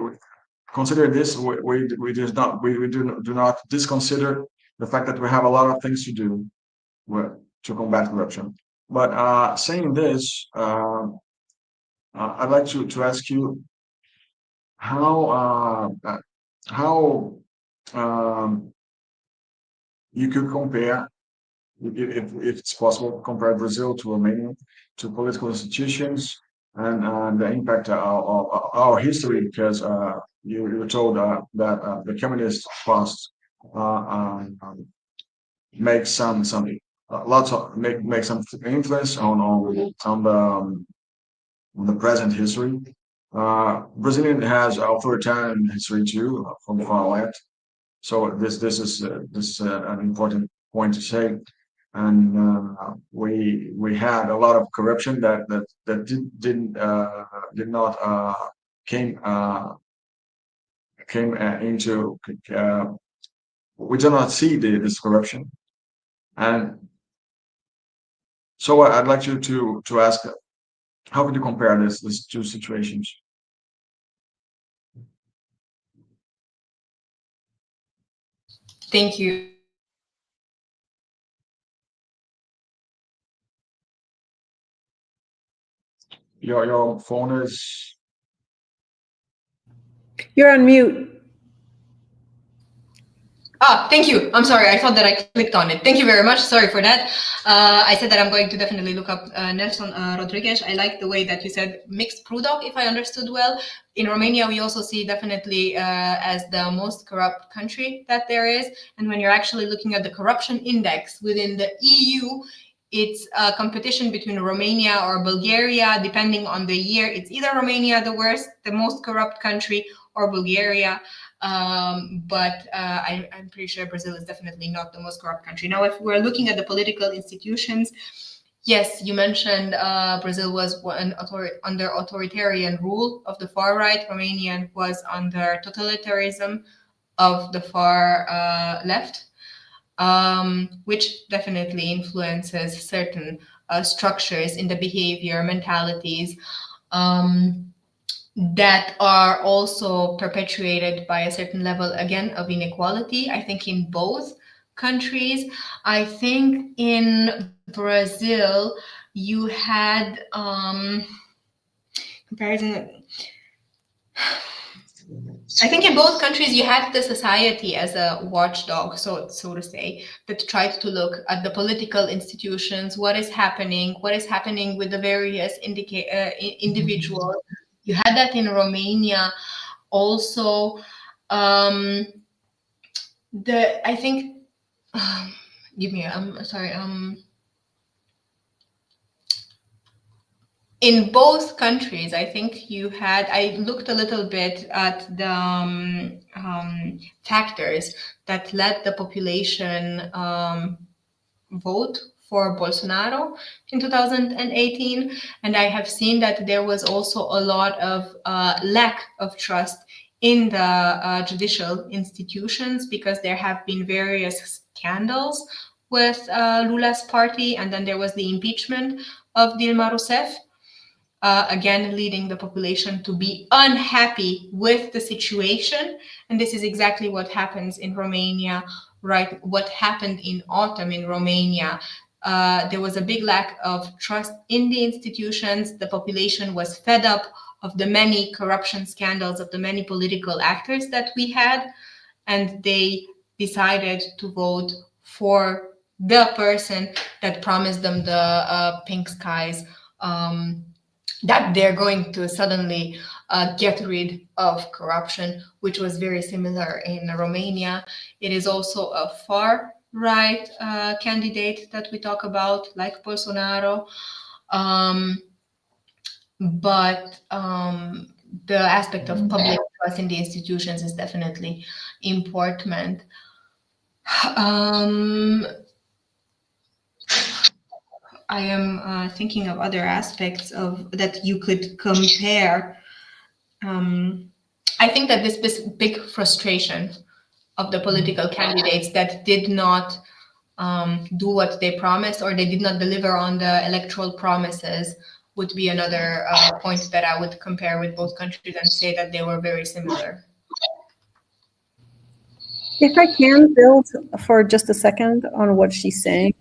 A: consider this. We do not disconsider the fact that we have a lot of things to do to combat corruption. But saying this, I'd like to ask you how you could compare, if it's possible, compare Brazil to Romania, to political institutions, and the impact of our history, because you were told that the communist past make some lots of make some influence on the present history. Brazilian has authoritarian history too, from the far left. So this is an important point to say, and we had a lot of corruption that did not came into. We do not see this corruption, and so I'd like you to ask, how could you compare these two situations?
B: Thank you.
A: Your phone is.
C: You're on mute.
B: Thank you. I'm sorry. I thought that I clicked on it. Thank you very much. Sorry for that. I said that I'm going to definitely look up Nelson Rodrigues. I like the way that you said mixed product, if I understood well. In Romania, we also see definitely as the most corrupt country that there is. And when you're actually looking at the corruption index within the EU, it's a competition between Romania or Bulgaria, depending on the year. It's either Romania, the worst, the most corrupt country, or Bulgaria. But I'm pretty sure Brazil is definitely not the most corrupt country. Now, if we're looking at the political institutions, yes, you mentioned Brazil was under authoritarian rule of the far right. Romania was under totalitarianism of the far left, which definitely influences certain structures in the behavior, mentalities, that are also perpetuated by a certain level, again, of inequality. I think in both countries. I think in Brazil, you had comparison. I think in both countries you had the society as a watchdog, so to say, that tried to look at the political institutions, what is happening with the various individuals. You had that in Romania also. I think, give me, sorry, in both countries, I think I looked a little bit at the factors that led the population vote for Bolsonaro in 2018. And I have seen that there was also a lot of lack of trust in the judicial institutions, because there have been various scandals with Lula's party. And then there was the impeachment of Dilma Rousseff. Again, leading the population to be unhappy with the situation. And this is exactly what happens in Romania, right? What happened in autumn in Romania. There was a big lack of trust in the institutions. The population was fed up of the many corruption scandals, of the many political actors that we had. And they decided to vote for the person that promised them the pink skies, that they're going to suddenly get rid of corruption, which was very similar in Romania. It is also a far-right candidate that we talk about, like Bolsonaro. But the aspect of public trust in the institutions is definitely important. I am thinking of other aspects of that you could compare. I think that this big frustration of the political candidates that did not do what they promised, or they did not deliver on the electoral promises, would be another point that I would compare with both countries and say that they were very similar.
C: If I can build for just a second on what she's saying.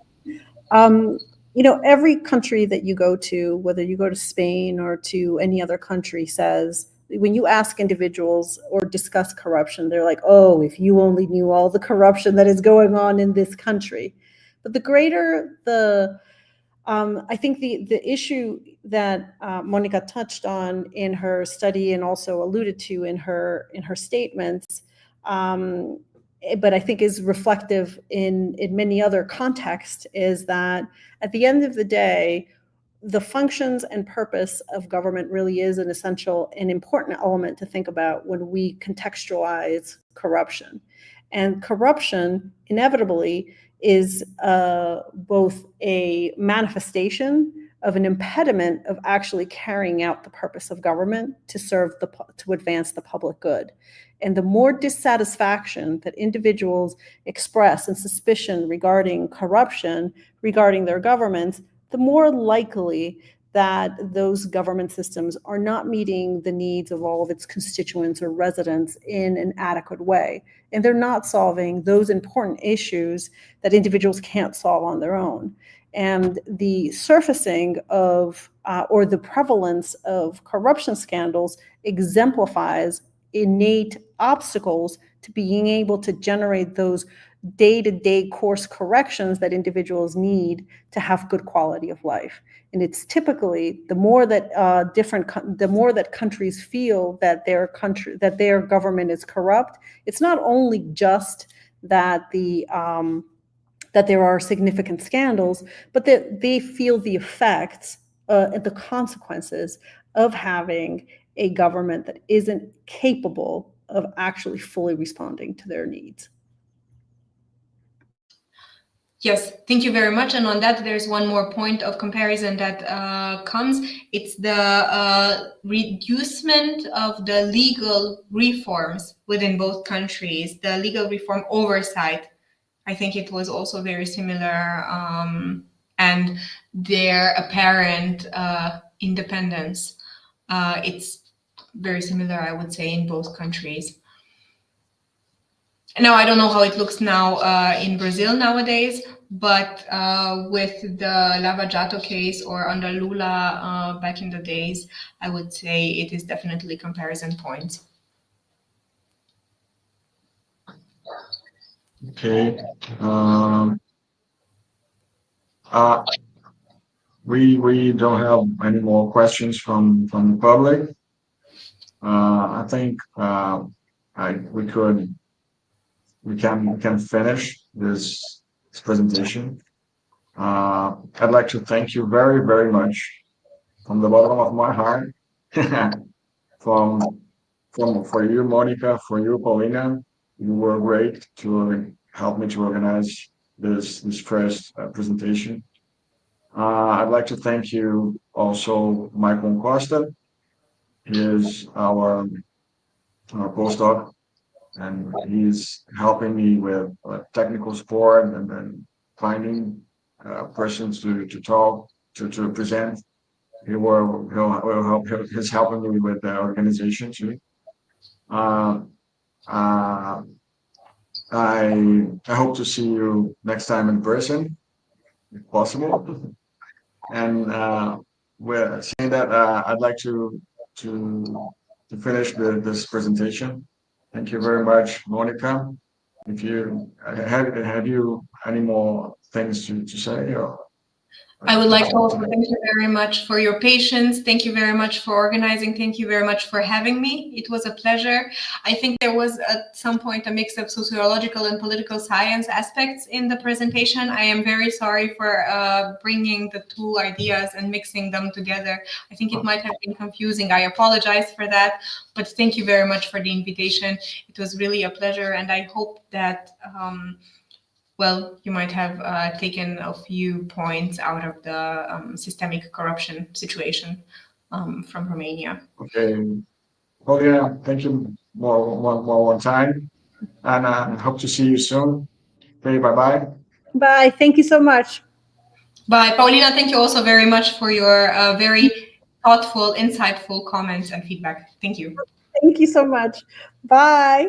C: You know, every country that you go to, whether you go to Spain or to any other country, says, when you ask individuals or discuss corruption, they're like, oh, if you only knew all the corruption that is going on in this country. But the greater the, I think the issue that Monica touched on in her study and also alluded to in her statements, but I think is reflective in many other contexts, is that at the end of the day, the functions and purpose of government really is an essential and important element to think about when we contextualize corruption. And corruption inevitably is both a manifestation of an impediment of actually carrying out the purpose of government to advance the public good. And the more dissatisfaction that individuals express and suspicion regarding corruption, regarding their governments, the more likely that those government systems are not meeting the needs of all of its constituents or residents in an adequate way. And they're not solving those important issues that individuals can't solve on their own. And the surfacing of or the prevalence of corruption scandals exemplifies innate obstacles to being able to generate those day-to-day course corrections that individuals need to have good quality of life. And it's typically the more that countries feel that their government is corrupt, it's not only just that that there are significant scandals, but that they feel the effects and the consequences of having a government that isn't capable of actually fully responding to their needs.
B: Yes, thank you very much. And on that, there's one more point of comparison that comes. It's the reducement of the legal reforms within both countries, the legal reform oversight. I think it was also very similar, and their apparent independence. It's very similar, I would say, in both countries. Now, I don't know how it looks now in Brazil nowadays, but with the Lava Jato case or under Lula back in the days, I would say it is definitely comparison points.
A: Okay. We don't have any more questions from the public. I think we can finish this presentation. I'd like to thank you very, very much from the bottom of my heart. from for you, Monica, for you, Paulina. You were great to help me to organize this first presentation. I'd like to thank you also, Michael Costa. He is our postdoc, and he's helping me with technical support and then finding persons to talk to present. He'll help. He's helping me with the organization too. Uh, uh, I hope to see you next time in person, if possible. And we're saying that I'd like to finish this presentation. Thank you very much, Monica. If you have you any more things to say, or
B: I would like to also thank you very much for your patience. Thank you very much for organizing. Thank you very much for having me. It was a pleasure. I think there was at some point a mix of sociological and political science aspects in the presentation. I am very sorry for bringing the two ideas and mixing them together. I think it might have been confusing. I apologize for that, but thank you very much for the invitation. It was really a pleasure, and I hope that well, you might have taken a few points out of the systemic corruption situation from Romania.
A: Okay. Well, yeah, thank you one time, and I hope to see you soon. Okay, bye-bye.
C: Bye. Thank you so much.
B: Bye. Paulina, thank you also very much for your very thoughtful, insightful comments and feedback. Thank you.
C: Thank you so much. Bye.